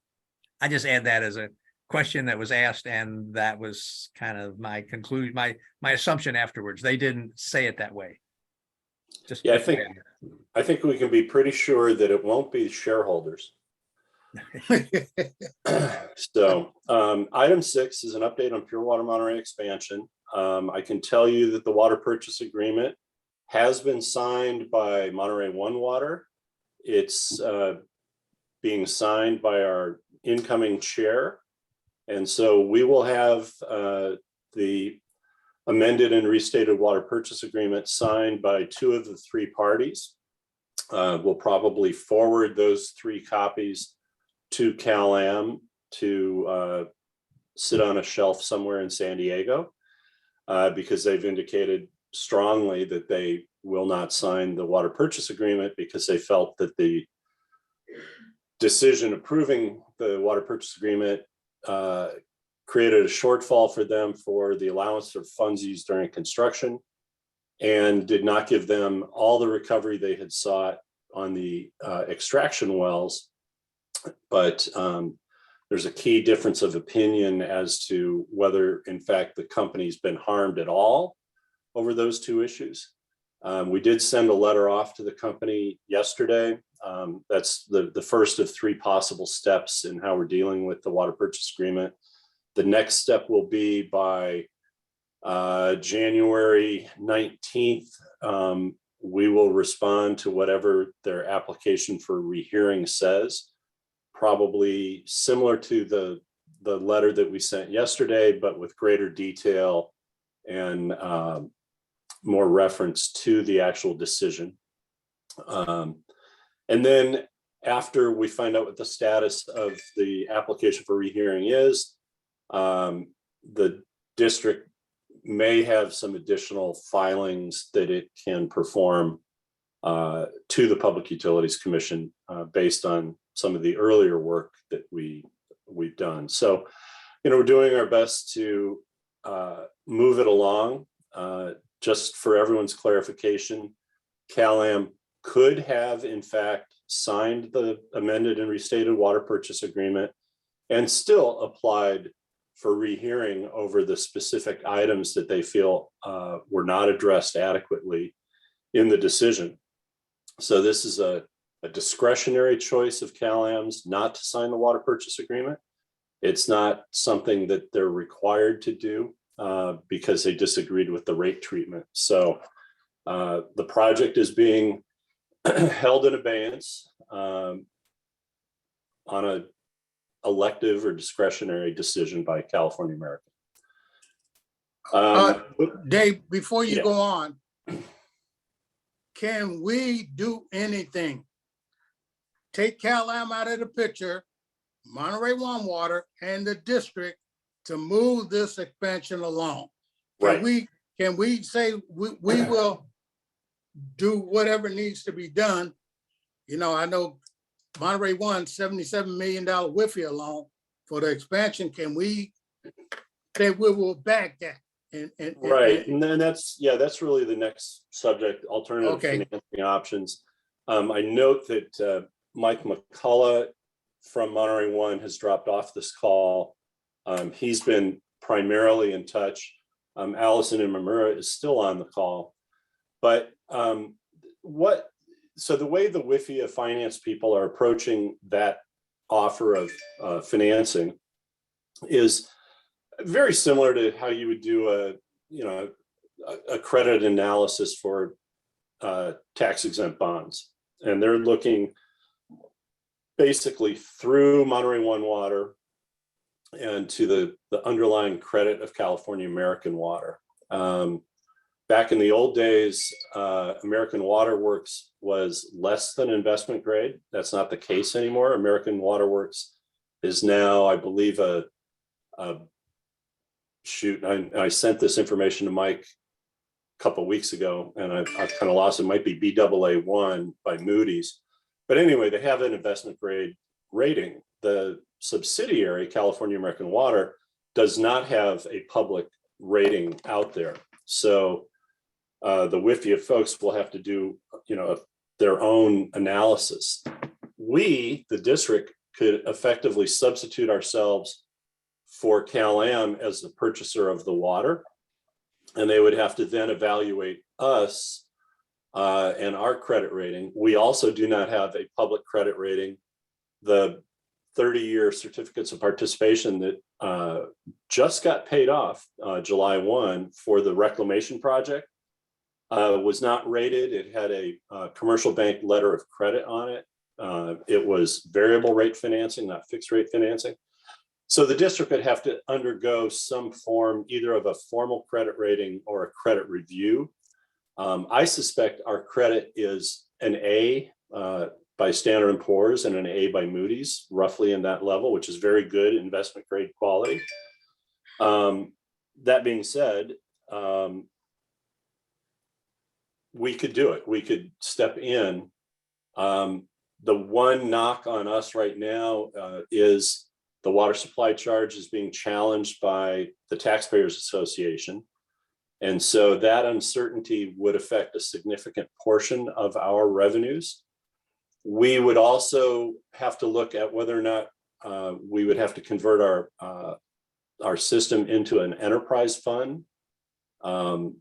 I just add that as a question that was asked, and that was kind of my conclusion, my assumption afterwards. They didn't say it that way. Just Yeah, I think we can be pretty sure that it won't be shareholders. So item 6 is an update on Pure Water Monterey expansion. I can tell you that the water purchase agreement has been signed by Monterey One Water. It's being signed by our incoming chair. And so we will have the amended and restated water purchase agreement signed by 2 of the 3 parties. We'll probably forward those 3 copies to CalAm to sit on a shelf somewhere in San Diego because they've indicated strongly that they will not sign the water purchase agreement because they felt that the decision approving the water purchase agreement created a shortfall for them for the allowance of funds used during construction and did not give them all the recovery they had sought on the extraction wells. But there's a key difference of opinion as to whether, in fact, the company's been harmed at all over those 2 issues. We did send a letter off to the company yesterday. That's the first of 3 possible steps in how we're dealing with the water purchase agreement. The next step will be by January 19th. We will respond to whatever their application for rehearing says, probably similar to the letter that we sent yesterday, but with greater detail and more reference to the actual decision. And then after we find out what the status of the application for rehearing is, the district may have some additional filings that it can perform to the Public Utilities Commission based on some of the earlier work that we've done. So, we're doing our best to move it along. Just for everyone's clarification, CalAm could have, in fact, signed the amended and restated water purchase agreement and still applied for rehearing over the specific items that they feel were not addressed adequately in the decision. So this is a discretionary choice of CalAm's not to sign the water purchase agreement. It's not something that they're required to do because they disagreed with the rate treatment. So the project is being held in abeyance on a elective or discretionary decision by California American. Dave, before you Yeah. go on, can we do anything? Take CalAm out of the picture, Monterey One Water and the district to move this expansion along. Right. Can we say we will do whatever needs to be done? I know Monterey One, $77 million WIFIA loan for the expansion. Can we say we will back that? Right, and then that's really the next subject, alternative Okay. financing options. I note that Mike McCullough from Monterey One has dropped off this call. He's been primarily in touch. Allison and Mamura is still on the call. But so the way the WIFIA finance people are approaching that offer of financing is Very similar to how you would do a credit analysis for tax exempt bonds. And they're looking basically through Monterey One Water and to the underlying credit of California American Water. Back in the old days, American Water Works was less than investment grade. That's not the case anymore. American Water Works is now, I believe, I sent this information to Mike a couple of weeks ago, and I've kind of lost it. It might be BAA1 by Moody's. But anyway, they have an investment grade rating. The subsidiary, California American Water, does not have a public rating out there. So the WIFIA folks will have to do, their own analysis. We, the district, could effectively substitute ourselves for Cal-Am as the purchaser of the water. And they would have to then evaluate us and our credit rating. We also do not have a public credit rating. The 30-year certificates of participation that just got paid off July 1 for the reclamation project was not rated. It had a commercial bank letter of credit on it. It was variable rate financing, not fixed rate financing. So the district would have to undergo some form either of a formal credit rating or a credit review. I suspect our credit is an A by Standard & Poor's and an A by Moody's, roughly in that level, which is very good investment grade quality. That being said, we could do it. We could step in. The one knock on us right now is the water supply charge is being challenged by the Taxpayers Association. And so that uncertainty would affect a significant portion of our revenues. We would also have to look at whether or not we would have to convert our system into an enterprise fund. You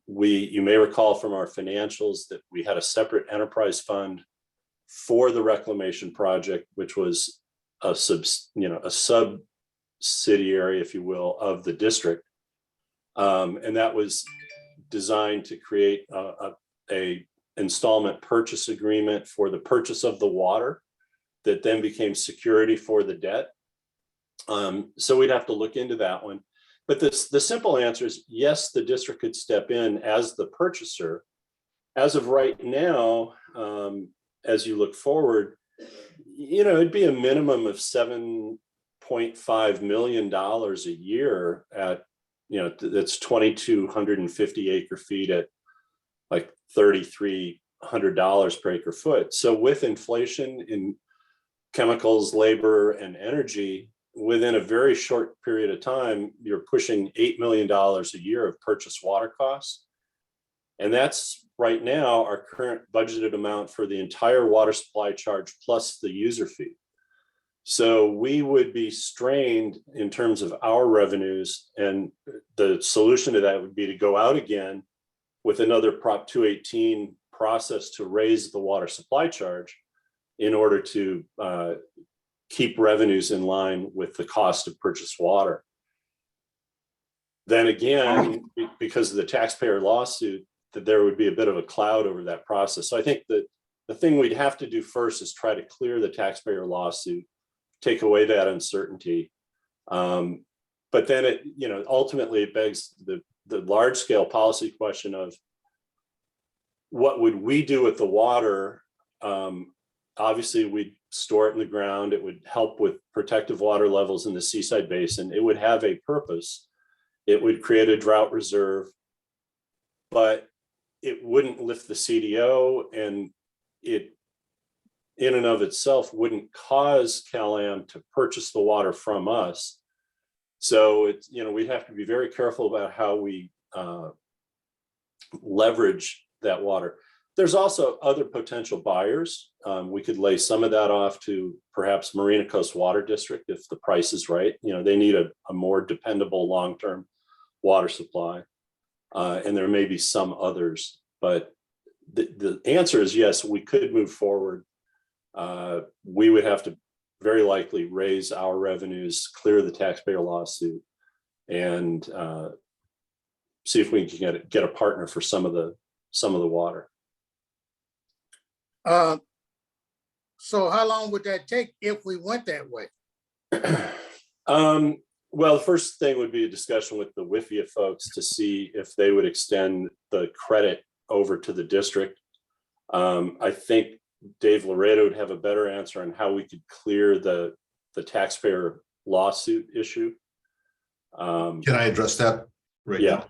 may recall from our financials that we had a separate enterprise fund for the reclamation project, which was a subsidiary, if you will, of the district. And that was designed to create a installment purchase agreement for the purchase of the water that then became security for the debt. So we'd have to look into that one. But the simple answer is yes, the district could step in as the purchaser. As of right now, as you look forward, it'd be a minimum of $7.5 million a year at, that's 2,250 acre feet at like $3,300 per acre foot. So with inflation in chemicals, labor, and energy, within a very short period of time, you're pushing $8 million a year of purchased water costs. And that's right now our current budgeted amount for the entire water supply charge plus the user fee. So we would be strained in terms of our revenues, and the solution to that would be to go out again with another Prop 218 process to raise the water supply charge in order to keep revenues in line with the cost of purchased water. Then again, because of the taxpayer lawsuit, that there would be a bit of a cloud over that process. So I think that the thing we'd have to do first is try to clear the taxpayer lawsuit, take away that uncertainty. But then it, ultimately it begs the large scale policy question of what would we do with the water? Obviously we'd store it in the ground. It would help with protective water levels in the Seaside Basin. It would have a purpose. It would create a drought reserve, but it wouldn't lift the CDO, and it in and of itself wouldn't cause Cal-Am to purchase the water from us. So it's, we have to be very careful about how we leverage that water. There's also other potential buyers. We could lay some of that off to perhaps Marina Coast Water District if the price is right. They need a more dependable long-term water supply. And there may be some others, but the answer is yes, we could move forward. We would have to very likely raise our revenues, clear the taxpayer lawsuit, and see if we can get a partner for some of the water. So how long would that take if we went that way? Well, the first thing would be a discussion with the WIFIA folks to see if they would extend the credit over to the district. I think Dave Laredo would have a better answer on how we could clear the taxpayer lawsuit issue. Can I address that right Yeah.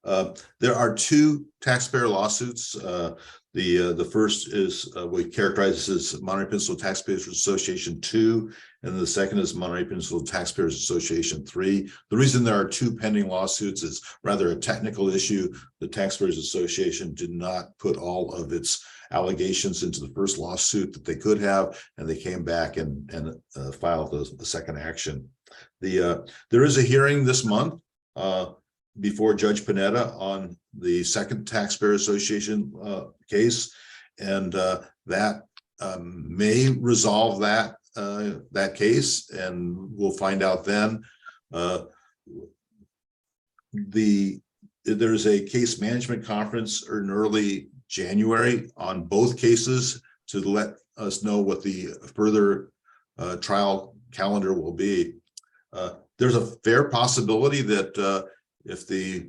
now? There are two taxpayer lawsuits. The first is we characterize as Monterey Peninsula Taxpayers Association 2, and the second is Monterey Peninsula Taxpayers Association 3. The reason there are two pending lawsuits is rather a technical issue. The Taxpayers Association did not put all of its allegations into the first lawsuit that they could have, and they came back and filed the second action. There is a hearing this month before Judge Panetta on the second Taxpayer Association case, and that may resolve that case, and we'll find out then. There's a case management conference in early January on both cases to let us know what the further trial calendar will be. There's a fair possibility that if the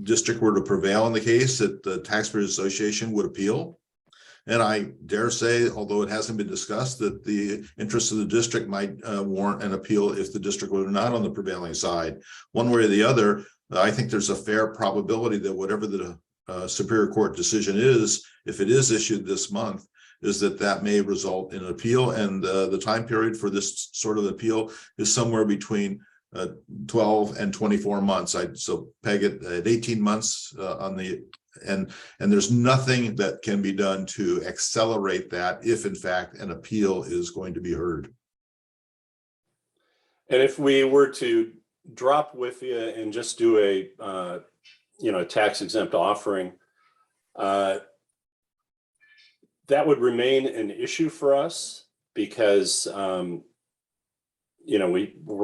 district were to prevail in the case, that the Taxpayers Association would appeal. And I dare say, although it hasn't been discussed, that the interests of the district might warrant an appeal if the district were not on the prevailing side. One way or the other, I think there's a fair probability that whatever the Superior Court decision is, if it is issued this month, is that may result in an appeal. And the time period for this sort of appeal is somewhere between 12 and 24 months. So peg it at 18 months on the, and there's nothing that can be done to accelerate that if in fact an appeal is going to be heard. And if we were to drop WIFIA and just do a tax exempt offering, that would remain an issue for us because we're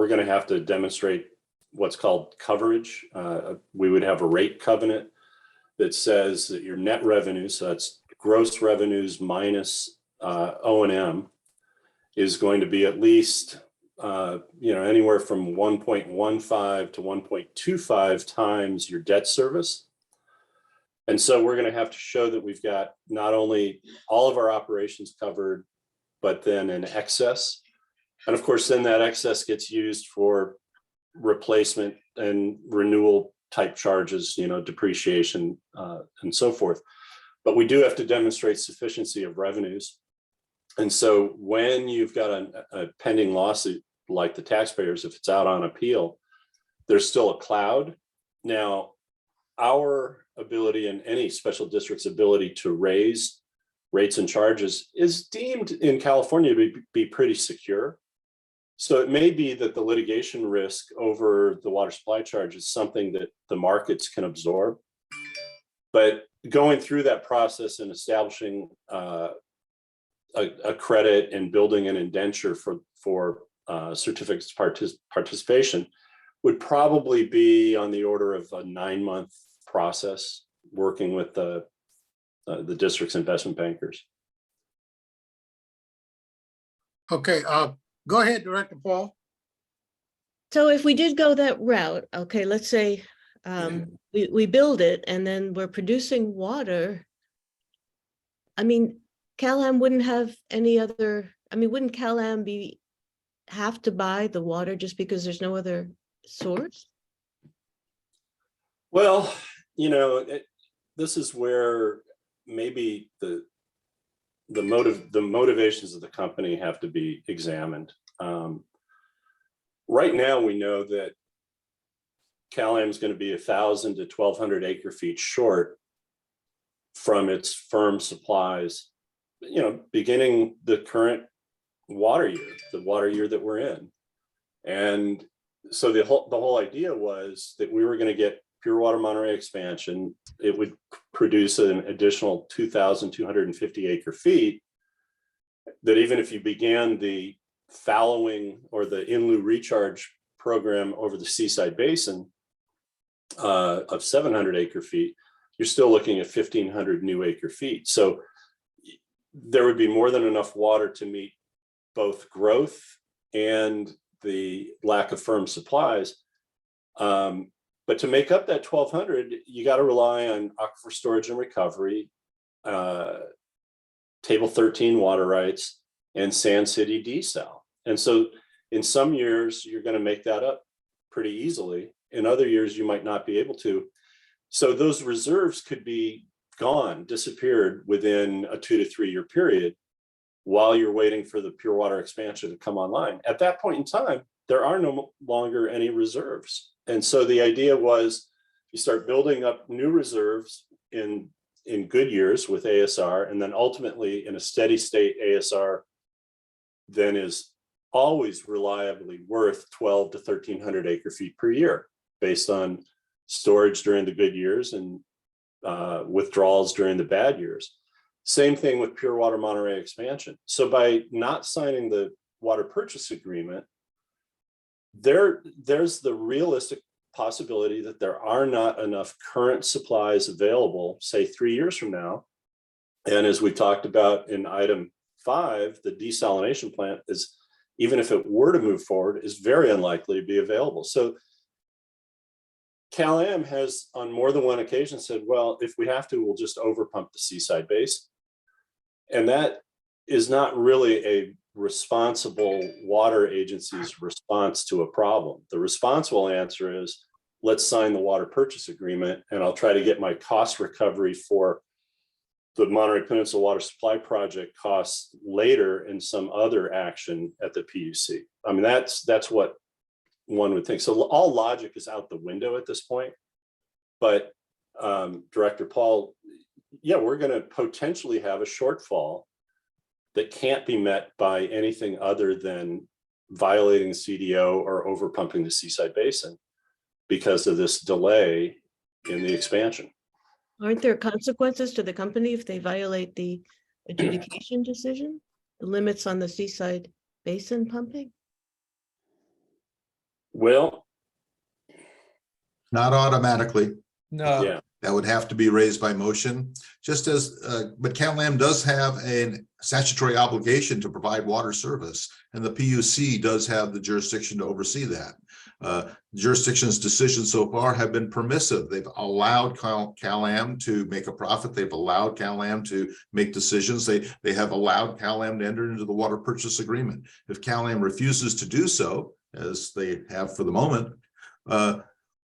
going to have to demonstrate what's called coverage. We would have a rate covenant that says that your net revenue, so that's gross revenues minus O&M, is going to be at least anywhere from 1.15 to 1.25 times your debt service. And so we're going to have to show that we've got not only all of our operations covered, but then an excess. And of course, then that excess gets used for replacement and renewal type charges, depreciation and so forth. But we do have to demonstrate sufficiency of revenues. And so when you've got a pending lawsuit like the taxpayers, if it's out on appeal, there's still a cloud. Now, our ability and any special district's ability to raise rates and charges is deemed in California to be pretty secure. So it may be that the litigation risk over the water supply charge is something that the markets can absorb. But going through that process and establishing a credit and building an indenture for certificates of participation would probably be on the order of a 9-month process, working with the district's investment bankers. Okay, go ahead, Director Paul. So if we did go that route, okay, let's say we build it and then we're producing water. I mean, CalAm wouldn't have any other, wouldn't CalAm have to buy the water just because there's no other source? Well, this is where maybe the motivations of the company have to be examined. Right now, we know that CalAm is going to be 1,000 to 1,200 acre feet short from its firm supplies, beginning the current water year, the water year that we're in. And so the whole idea was that we were going to get Pure Water Monterey expansion. It would produce an additional 2,250 acre feet, that even if you began the fallowing or the in lieu recharge program over the Seaside Basin of 700 acre feet, you're still looking at 1,500 new acre feet. So there would be more than enough water to meet both growth and the lack of firm supplies. But to make up that 1,200, you got to rely on aquifer storage and recovery, Table 13 water rights, and Sand City desal. And so in some years, you're going to make that up pretty easily. In other years, you might not be able to. So those reserves could be gone, disappeared within a 2 to 3 year period while you're waiting for the pure water expansion to come online. At that point in time, there are no longer any reserves. And so the idea was you start building up new reserves in good years with ASR, and then ultimately in a steady state ASR then is always reliably worth 12 to 1,300 acre feet per year based on storage during the good years and withdrawals during the bad years. Same thing with Pure Water Monterey expansion. So by not signing the water purchase agreement, there's the realistic possibility that there are not enough current supplies available, say 3 years from now. And as we talked about in item 5, the desalination plant is, even if it were to move forward, is very unlikely to be available. So Cal-Am has on more than one occasion said, well, if we have to, we'll just overpump the Seaside Basin. And that is not really a responsible water agency's response to a problem. The responsible answer is, let's sign the water purchase agreement and I'll try to get my cost recovery for the Monterey Peninsula Water Supply Project costs later in some other action at the PUC. I mean, that's what one would think. So all logic is out the window at this point. But Director Paul, yeah, we're going to potentially have a shortfall that can't be met by anything other than violating the CDO or overpumping the Seaside Basin because of this delay in the expansion. Aren't there consequences to the company if they violate the adjudication decision? The limits on the Seaside Basin pumping? Well, Not automatically. No, yeah, That would have to be raised by motion, just as, but Cal-Am does have a statutory obligation to provide water service, and the PUC does have the jurisdiction to oversee that. Jurisdiction's decisions so far have been permissive. They've allowed Cal-Am to make a profit. They've allowed Cal-Am to make decisions. They have allowed Cal-Am to enter into the water purchase agreement. If Cal-Am refuses to do so, as they have for the moment,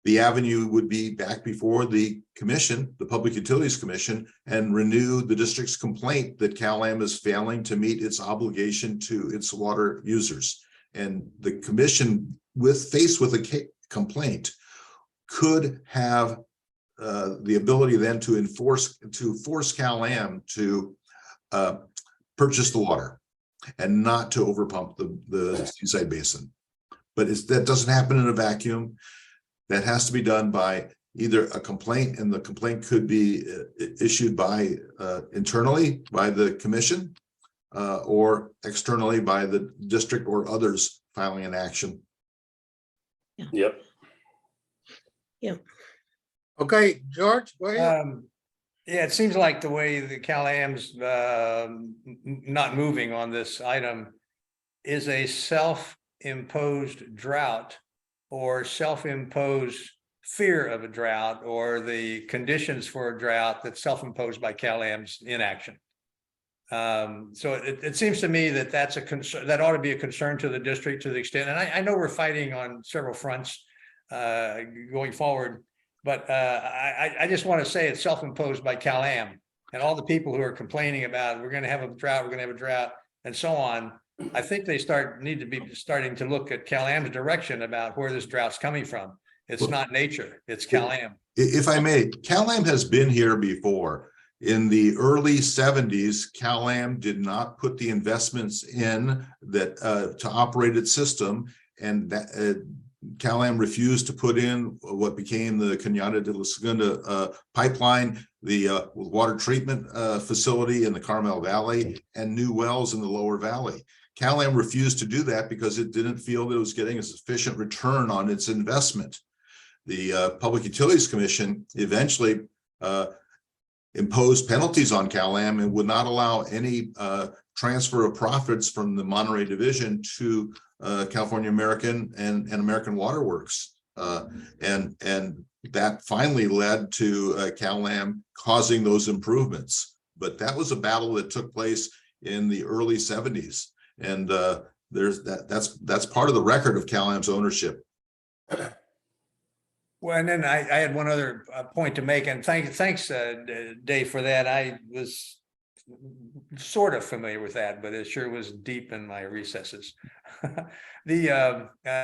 the avenue would be back before the commission, the Public Utilities Commission, and renew the district's complaint that Cal-Am is failing to meet its obligation to its water users. And the commission, faced with a complaint, could have the ability then to force Cal-Am to purchase the water and not to overpump the Seaside Basin. But that doesn't happen in a vacuum. That has to be done by either a complaint, and the complaint could be issued by internally by the commission or externally by the district or others filing an action. yep. Okay, George, go ahead. yeah, it seems like the way the Cal-Am's not moving on this item is a self-imposed drought or self-imposed fear of a drought, or the conditions for a drought that's self-imposed by Cal-Am's inaction. So it seems to me that that's a concern, that ought to be a concern to the district to the extent, and I know we're fighting on several fronts going forward, but I just want to say it's self-imposed by Cal-Am, and all the people who are complaining about we're going to have a drought, and so on. I think they need to be starting to look at Cal-Am's direction about where this drought's coming from. It's not nature, it's Cal-Am. If I may, Cal-Am has been here before. In the early 70s, Cal-Am did not put the investments in that to operate its system, and that Cal-Am refused to put in what became the Cañada de la Segunda pipeline, the water treatment facility in the Carmel Valley, and new wells in the lower valley. Cal-Am refused to do that because it didn't feel that it was getting a sufficient return on its investment. The Public Utilities Commission eventually imposed penalties on Cal-Am and would not allow any transfer of profits from the Monterey division to California American and American Water Works. And that finally led to Cal-Am causing those improvements. But that was a battle that took place in the early 70s. And that's part of the record of Cal-Am's ownership. Well, and then I had one other point to make, and thanks, Dave, for that. I was sort of familiar with that, but it sure was deep in my recesses. The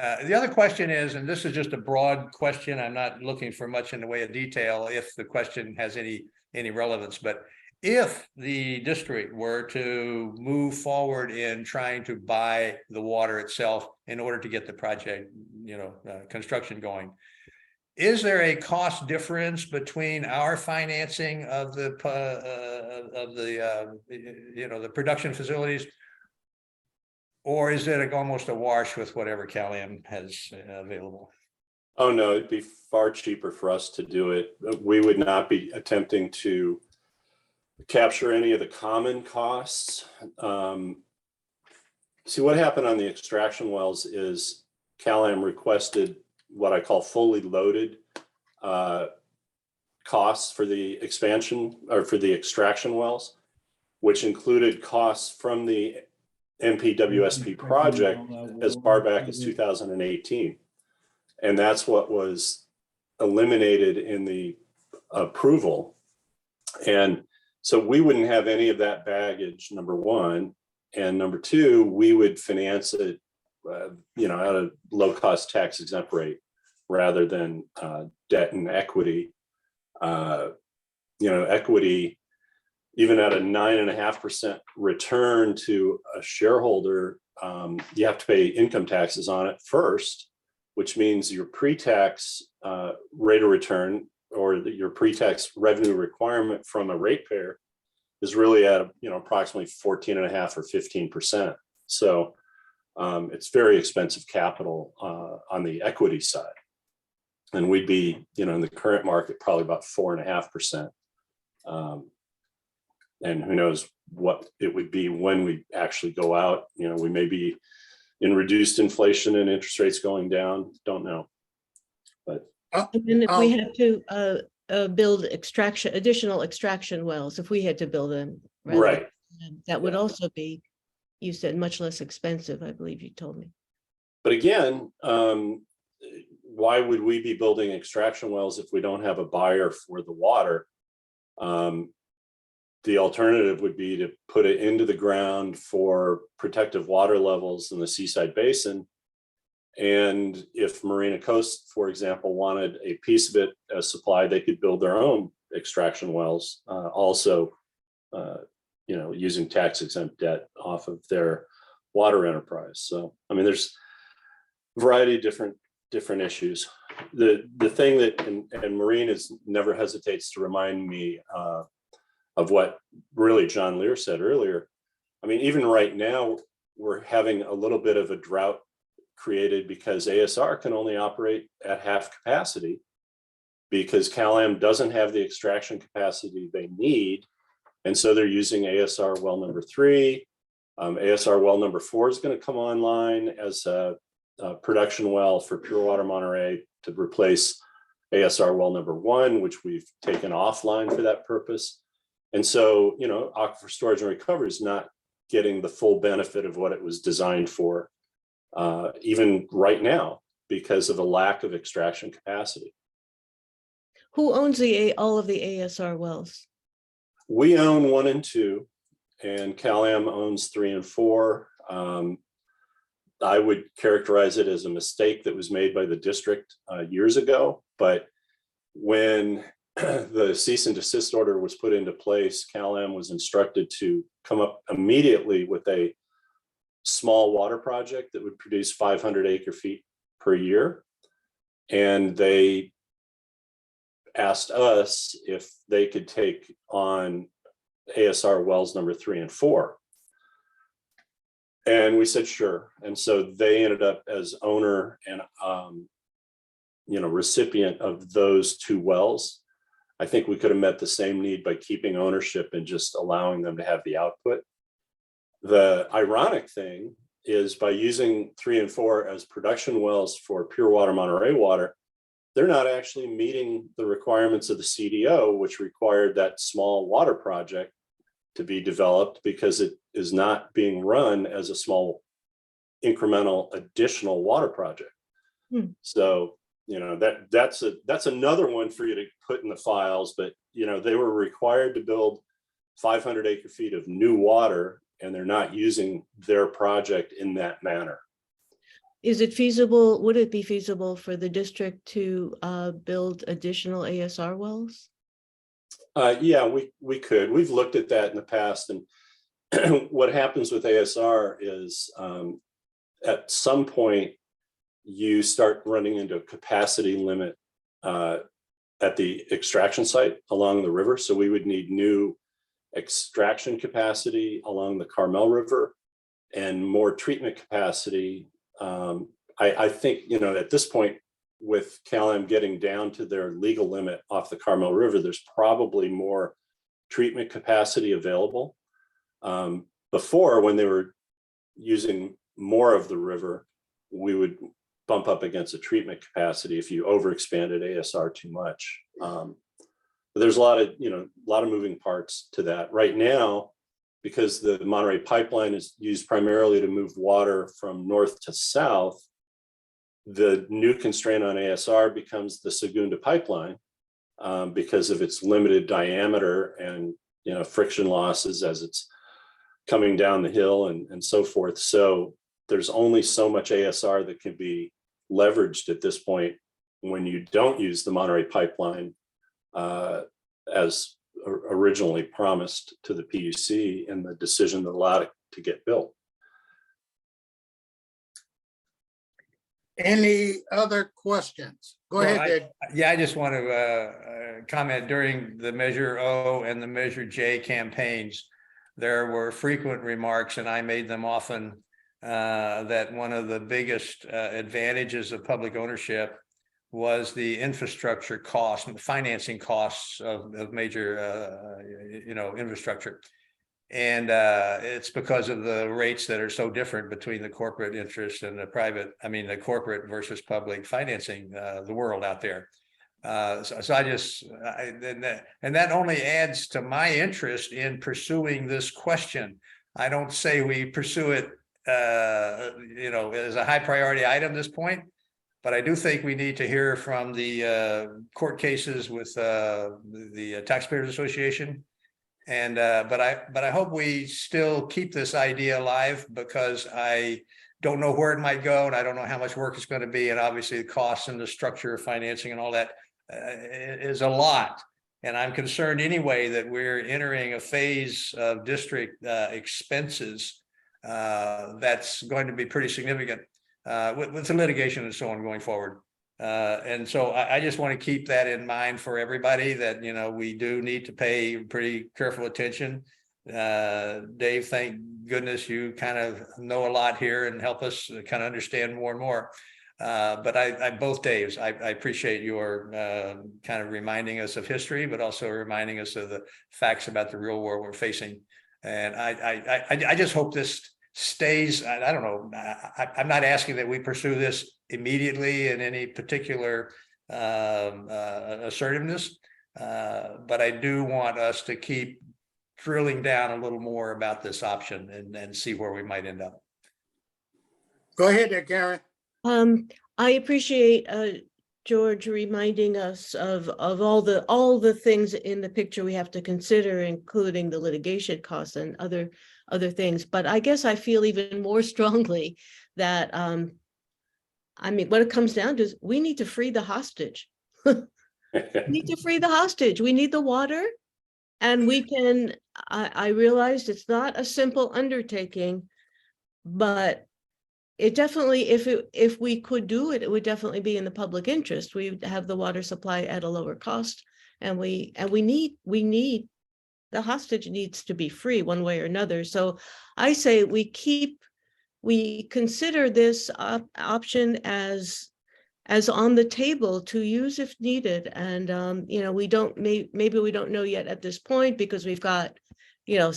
other question is, and this is just a broad question, I'm not looking for much in the way of detail if the question has any relevance, but if the district were to move forward in trying to buy the water itself in order to get the project, construction going, is there a cost difference between our financing of the the production facilities, or is it almost a wash with whatever Cal-Am has available? Oh, no, it'd be far cheaper for us to do it. We would not be attempting to capture any of the common costs. See, what happened on the extraction wells is Cal-Am requested what I call fully loaded costs for the expansion or for the extraction wells, which included costs from the MPWSP project as far back as 2018. And that's what was eliminated in the approval. And so we wouldn't have any of that baggage, number one. And number two, we would finance it at a low cost tax exempt rate rather than debt and equity. Equity, even at a 9.5% return to a shareholder, you have to pay income taxes on it first, which means your pre-tax rate of return or your pre-tax revenue requirement from a ratepayer is really at approximately 14.5 or 15%. So it's very expensive capital on the equity side. And we'd be, in the current market, probably about 4.5%. And who knows what it would be when we actually go out. We may be in reduced inflation and interest rates going down. Don't know. But And then if we had to build additional extraction wells, if we had to build them, right, that would also be, you said, much less expensive, I believe you told me. but again, why would we be building extraction wells if we don't have a buyer for the water? The alternative would be to put it into the ground for protective water levels in the Seaside Basin. And if Marina Coast, for example, wanted a piece of it as supply, they could build their own extraction wells, also, using tax exempt debt off of their water enterprise. So, there's a variety of different issues. The thing that, and Maureen never hesitates to remind me of what really John Lear said earlier. Even right now, we're having a little bit of a drought created because ASR can only operate at half capacity because Cal-Am doesn't have the extraction capacity they need. And so they're using ASR well number 3. ASR well number 4 is going to come online as a production well for Pure Water Monterey to replace ASR well number 1, which we've taken offline for that purpose. And so, aquifer storage and recovery is not getting the full benefit of what it was designed for, even right now, because of a lack of extraction capacity. Who owns all of the ASR wells? We own 1 and 2, and Cal-Am owns 3 and 4. I would characterize it as a mistake that was made by the district years ago. But when the cease and desist order was put into place, Cal-Am was instructed to come up immediately with a small water project that would produce 500 acre feet per year. And they asked us if they could take on ASR wells number 3 and 4. And we said, sure. And so they ended up as owner and, recipient of those 2 wells. I think we could have met the same need by keeping ownership and just allowing them to have the output. The ironic thing is by using 3 and 4 as production wells for pure water Monterey water, they're not actually meeting the requirements of the CDO, which required that small water project to be developed because it is not being run as a small incremental additional water project. So, that's another one for you to put in the files, but they were required to build 500 acre feet of new water, and they're not using their project in that manner. Is it feasible, would it be feasible for the district to build additional ASR wells? Yeah, we could. We've looked at that in the past, and what happens with ASR is at some point you start running into a capacity limit at the extraction site along the river. So we would need new extraction capacity along the Carmel River and more treatment capacity. I think, at this point with Cal-Am getting down to their legal limit off the Carmel River, there's probably more treatment capacity available. Before, when they were using more of the river, we would bump up against a treatment capacity if you overexpanded ASR too much. But there's a lot of moving parts to that right now, because the Monterey pipeline is used primarily to move water from north to south. The new constraint on ASR becomes the Segunda pipeline because of its limited diameter and friction losses as it's coming down the hill and so forth. So there's only so much ASR that can be leveraged at this point when you don't use the Monterey pipeline as originally promised to the PUC and the decision that allowed it to get built. Any other questions? Go Well, ahead, Dave. I just want to comment during the Measure O and the Measure J campaigns, there were frequent remarks, and I made them often, that one of the biggest advantages of public ownership was the infrastructure costs and the financing costs of major, infrastructure. And it's because of the rates that are so different between the corporate interest and the corporate versus public financing the world out there. So that only adds to my interest in pursuing this question. I don't say we pursue it, as a high priority item at this point, but I do think we need to hear from the court cases with the Taxpayers Association. And but I hope we still keep this idea alive, because I don't know where it might go, and I don't know how much work it's going to be, and obviously the costs and the structure of financing and all that is a lot. And I'm concerned anyway that we're entering a phase of district expenses that's going to be pretty significant with the litigation and so on going forward. And so I just want to keep that in mind for everybody, that, we do need to pay pretty careful attention. Dave, thank goodness you kind of know a lot here and help us kind of understand more and more. But both Daves, I appreciate your kind of reminding us of history, but also reminding us of the facts about the real world we're facing. And I just hope this stays. I don't know. I'm not asking that we pursue this immediately in any particular assertiveness, but I do want us to keep drilling down a little more about this option and see where we might end up. Go ahead there, Karen. I appreciate George reminding us of all the things in the picture we have to consider, including the litigation costs and other things. But I guess I feel even more strongly that what it comes down to is we need to free the hostage. We need to free the hostage. We need the water, and we can. I realized it's not a simple undertaking, but it definitely, if we could do it, it would definitely be in the public interest. We would have the water supply at a lower cost, and we need the hostage needs to be free one way or another. So I say we keep we consider this option as on the table to use if needed. And, you know, we don't, maybe we don't know yet at this point because we've got, you know,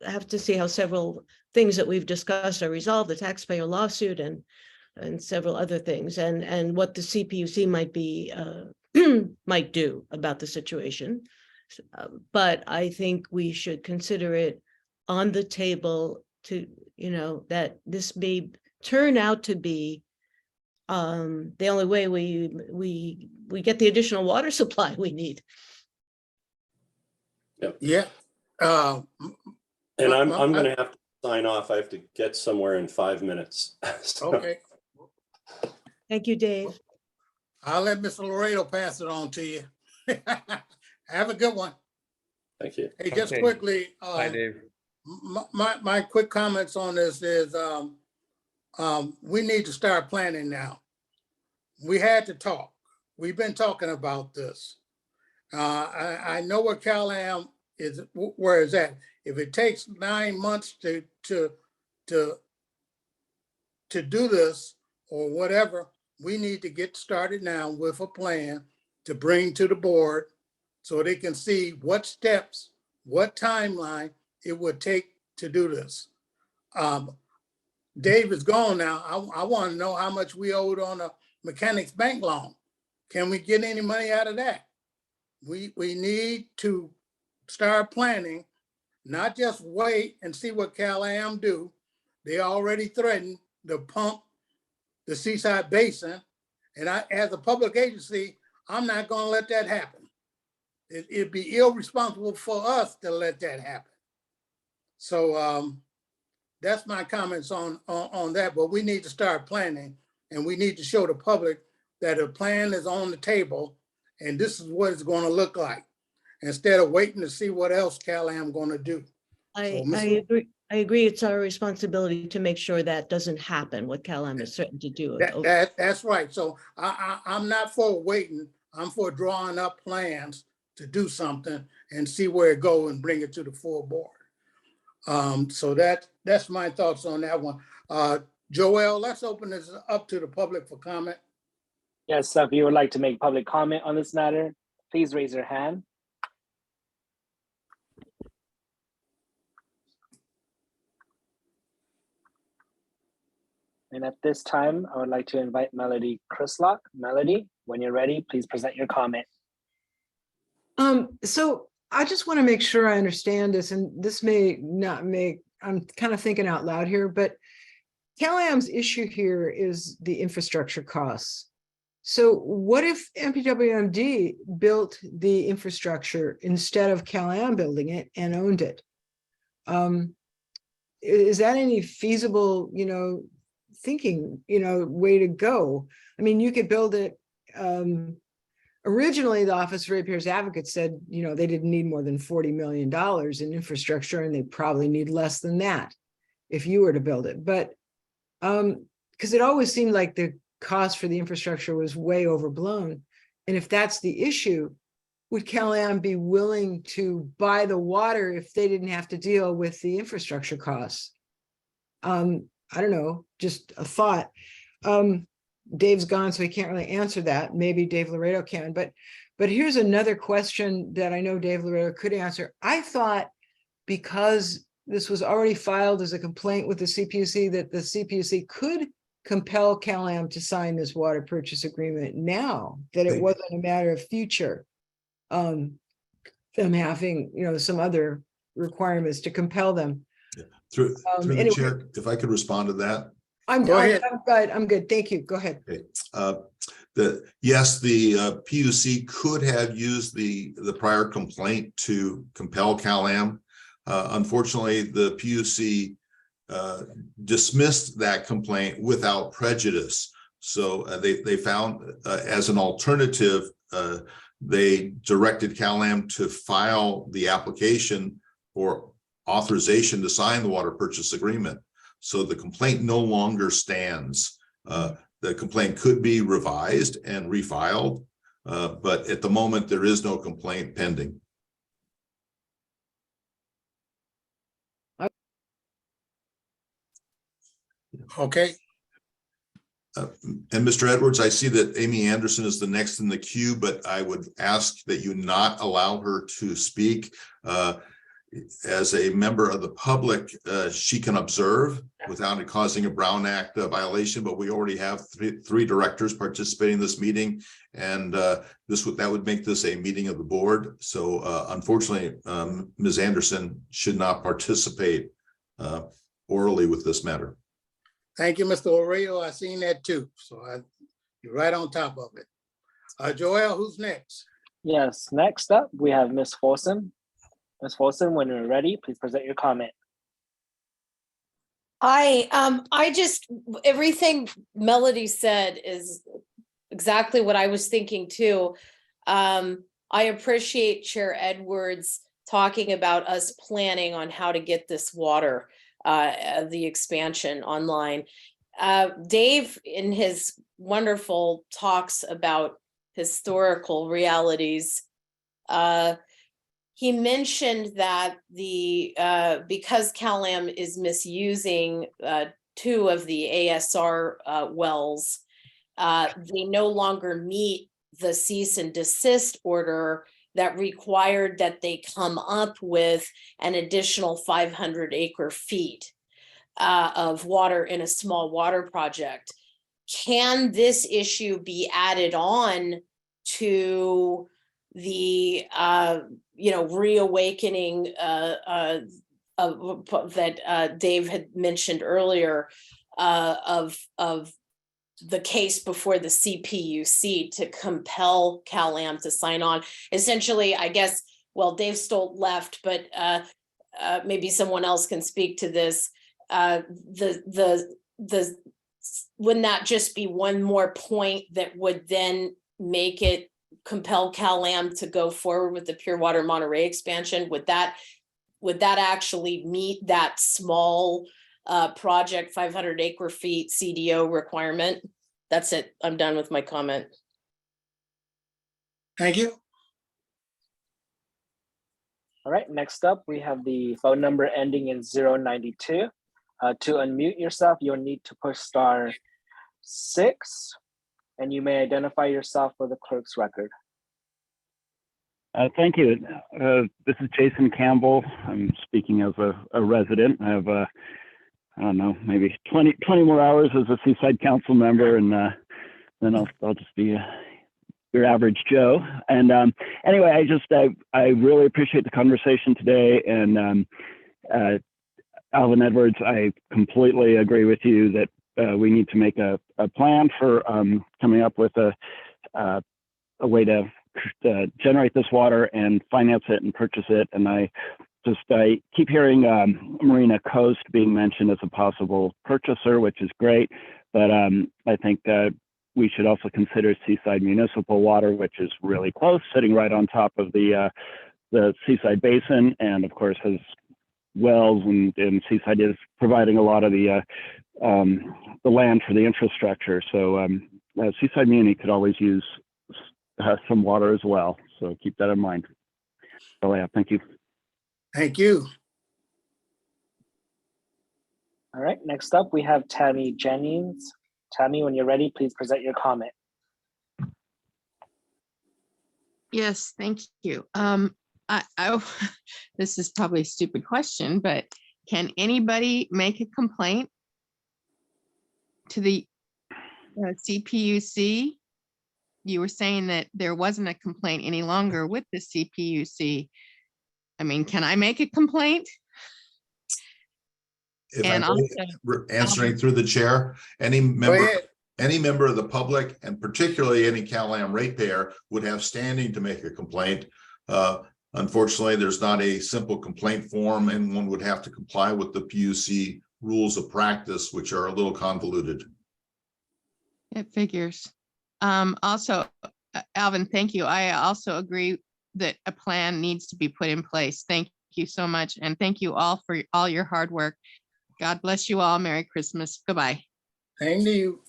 have to see how several things that we've discussed are resolved, the taxpayer lawsuit and several other things, and what the CPUC might be, might do about the situation. But I think we should consider it on the table to, you know, that this may turn out to be the only way we get the additional water supply we need. Yeah. And I'm gonna have to sign off. I have to get somewhere in 5 minutes. So, Okay, Thank you, Dave. I'll let Mr. Laredo pass it on to you. Have a good one. thank you. Hey, just Okay. quickly, Hi, Dave. my quick comments on this is we need to start planning now. We had to talk. We've been talking about this. I know where Cal-Am is, where is that? If it takes 9 months to do this or whatever, we need to get started now with a plan to bring to the board so they can see what steps, what timeline it would take to do this. Dave is gone now. I want to know how much we owed on a mechanics bank loan. Can we get any money out of that? We need to start planning, not just wait and see what Cal-Am do. They already threatened to pump the Seaside Basin. And as a public agency, I'm not going to let that happen. It'd be irresponsible for us to let that happen. So that's my comments on that, but we need to start planning and we need to show the public that a plan is on the table and this is what it's going to look like instead of waiting to see what else Cal-Am going to do. I agree. I agree. It's our responsibility to make sure that doesn't happen, what Cal-Am is certain to do. That's right. So I'm not for waiting. I'm for drawing up plans to do something and see where it goes and bring it to the full board. So that's my thoughts on that one. Joel, let's open this up to the public for comment. Yes, so if you would like to make public comment on this matter, please raise your hand. And at this time, I would like to invite Melody Crislock. Melody, when you're ready, please present your comment. So I just want to make sure I understand this, and this may not make, I'm kind of thinking out loud here, but Cal-Am's issue here is the infrastructure costs. So what if MPWMD built the infrastructure instead of Cal-Am building it and owned it? Is that any feasible, thinking, way to go? I mean, you could build it. Originally, the Office of Ratepayers Advocate said, they didn't need more than $40 million in infrastructure, and they probably need less than that if you were to build it. But because it always seemed like the cost for the infrastructure was way overblown. And if that's the issue, would Cal-Am be willing to buy the water if they didn't have to deal with the infrastructure costs? I don't know, just a thought. Dave's gone, so he can't really answer that. Maybe Dave Laredo can, but here's another question that I know Dave Laredo could answer. I thought because this was already filed as a complaint with the CPUC, that the CPUC could compel Cal-Am to sign this water purchase agreement now, that it wasn't a matter of future, them having, some other requirements to compel them. Yeah. Through Anyway, the chair, if I could respond to that. I'm good. I'm good. Thank you. Go ahead. Okay. Yes, the PUC could have used the prior complaint to compel Cal-Am. Unfortunately, the PUC dismissed that complaint without prejudice. So they found as an alternative, they directed Cal-Am to file the application for authorization to sign the water purchase agreement. So the complaint no longer stands. The complaint could be revised and refiled, but at the moment there is no complaint pending. Okay, And Mr. Edwards, I see that Amy Anderson is the next in the queue, but I would ask that you not allow her to speak. As a member of the public, she can observe without it causing a Brown Act violation, but we already have three directors participating in this meeting, and that would make this a meeting of the board. So unfortunately, Ms. Anderson should not participate orally with this matter. thank you, Mr. Oreo. I seen that too. So you're right on top of it. Joel, who's next? Yes, next up, we have Ms. Folsom. Ms. Folsom, when you're ready, please present your comment. I just, everything Melody said is exactly what I was thinking too. I appreciate Chair Edwards talking about us planning on how to get this water, the expansion online. Dave, in his wonderful talks about historical realities, he mentioned that because CalAm is misusing two of the ASR wells, they no longer meet the cease and desist order that required that they come up with an additional 500 acre feet of water in a small water project. Can this issue be added on to the reawakening that Dave had mentioned earlier of the case before the CPUC to compel CalAm to sign on? Essentially, I guess, well, Dave Stolt left, but maybe someone else can speak to this. Wouldn't that just be one more point that would then make it compel CalAm to go forward with the Pure Water Monterey expansion? Would that actually meet that small project 500 acre feet CDO requirement? That's it. I'm done with my comment. Thank you. All right, next up, we have the phone number ending in 092. To unmute yourself, you'll need to push *6, and you may identify yourself for the clerk's record. Thank you. This is Jason Campbell. I'm speaking as a resident. I have, I don't know, maybe 20 more hours as a Seaside Council member, and then I'll just be your average Joe. And anyway, I really appreciate the conversation today. And Alvin Edwards, I completely agree with you that we need to make a plan for coming up with a way to generate this water and finance it and purchase it. And I keep hearing Marina Coast being mentioned as a possible purchaser, which is great. But I think we should also consider Seaside Municipal Water, which is really close, sitting right on top of the Seaside Basin, and of course has wells, and Seaside is providing a lot of the land for the infrastructure. So Seaside Muni could always use some water as well. So keep that in mind. Oh yeah, thank you. Thank you. All right, next up, we have Tammy Jennings. Tammy, when you're ready, please present your comment. Yes, thank you. This is probably a stupid question, but can anybody make a complaint to the CPUC? You were saying that there wasn't a complaint any longer with the CPUC. I mean, can I make a complaint? If And I'm also, answering through the chair, any member of the public, and particularly any CalAm ratepayer, would have standing to make a complaint. Unfortunately, there's not a simple complaint form, and one would have to comply with the PUC rules of practice, which are a little convoluted. it figures. Also, Alvin, thank you. I also agree that a plan needs to be put in place. Thank you so much. And thank you all for all your hard work. God bless you all. Merry Christmas. Goodbye. Thank you.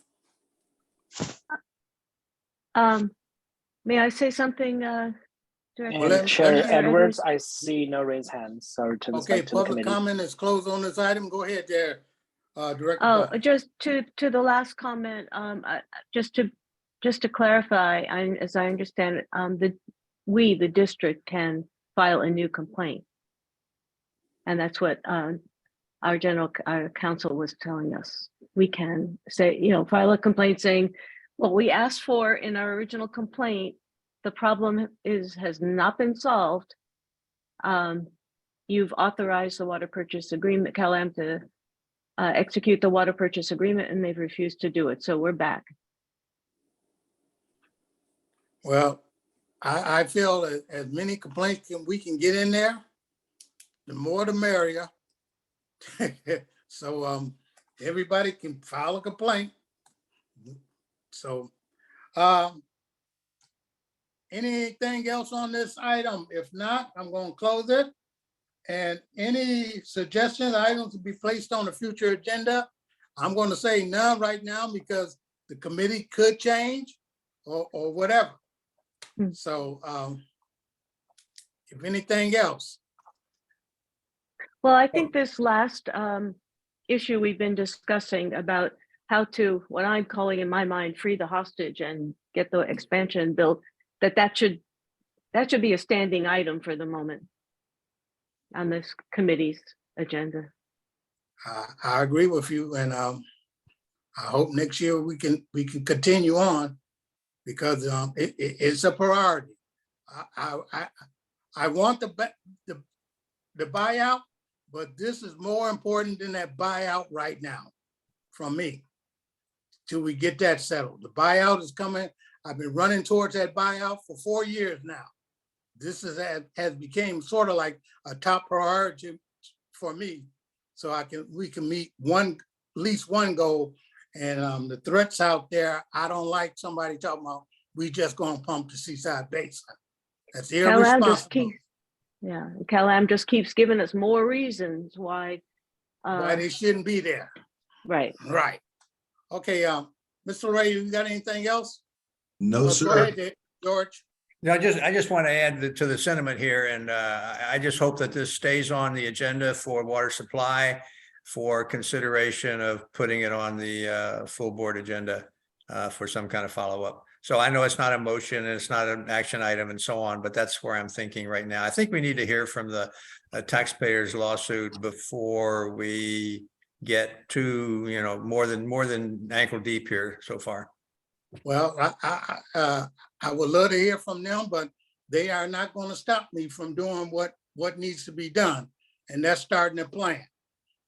May I say something, Director? Well, And Chair let me- Edwards, I see no raised hands. So to the Okay, public committee. comment is closed on this item. Go ahead there, Director Oh, Pond. just to the last comment, just to clarify, as I understand it, the district can file a new complaint. And that's what our counsel was telling us. We can say, file a complaint saying, what we asked for in our original complaint, the problem has not been solved. You've authorized the water purchase agreement, CalAm, to execute the water purchase agreement, and they've refused to do it. So we're back. Well, I feel that as many complaints we can get in there, the more the merrier. So everybody can file a complaint. So anything else on this item? If not, I'm going to close it. And any suggestions, items to be placed on the future agenda? I'm going to say none right now because the committee could change or whatever. So if anything else. Well, I think this last issue we've been discussing about how to, what I'm calling in my mind, free the hostage and get the expansion built, that should be a standing item for the moment on this committee's agenda. I agree with you, and I hope next year we can continue on because it's a priority. I want the buyout, but this is more important than that buyout right now from me till we get that settled. The buyout is coming. I've been running towards that buyout for 4 years now. This has become sort of like a top priority for me, so we can meet at least one goal. And the threats out there, I don't like somebody talking about we just gonna pump the Seaside Basin. That's irresponsible. CalAm just keeps giving us more reasons why they shouldn't be there. Right. Right. Okay, Mr. Ray, you got anything else? No, sir. Go ahead, George. No, I just want to add to the sentiment here, and I just hope that this stays on the agenda for water supply for consideration of putting it on the full board agenda for some kind of follow-up. So I know it's not a motion and it's not an action item and so on, but that's where I'm thinking right now. I think we need to hear from the taxpayers lawsuit before we get to, more than ankle deep here so far. Well, I would love to hear from them, but they are not going to stop me from doing what needs to be done. And that's starting a plan.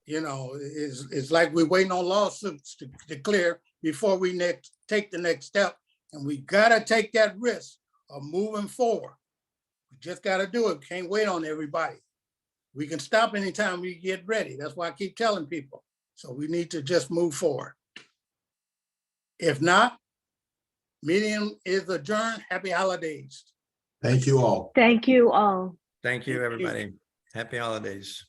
It's like we're waiting on lawsuits to clear before we take the next step. And we got to take that risk of moving forward. We just got to do it. Can't wait on everybody. We can stop anytime we get ready. That's why I keep telling people. So we need to just move forward. If not, meeting is adjourned. Happy holidays. Thank you all. Thank you all. Thank you, everybody. Happy holidays.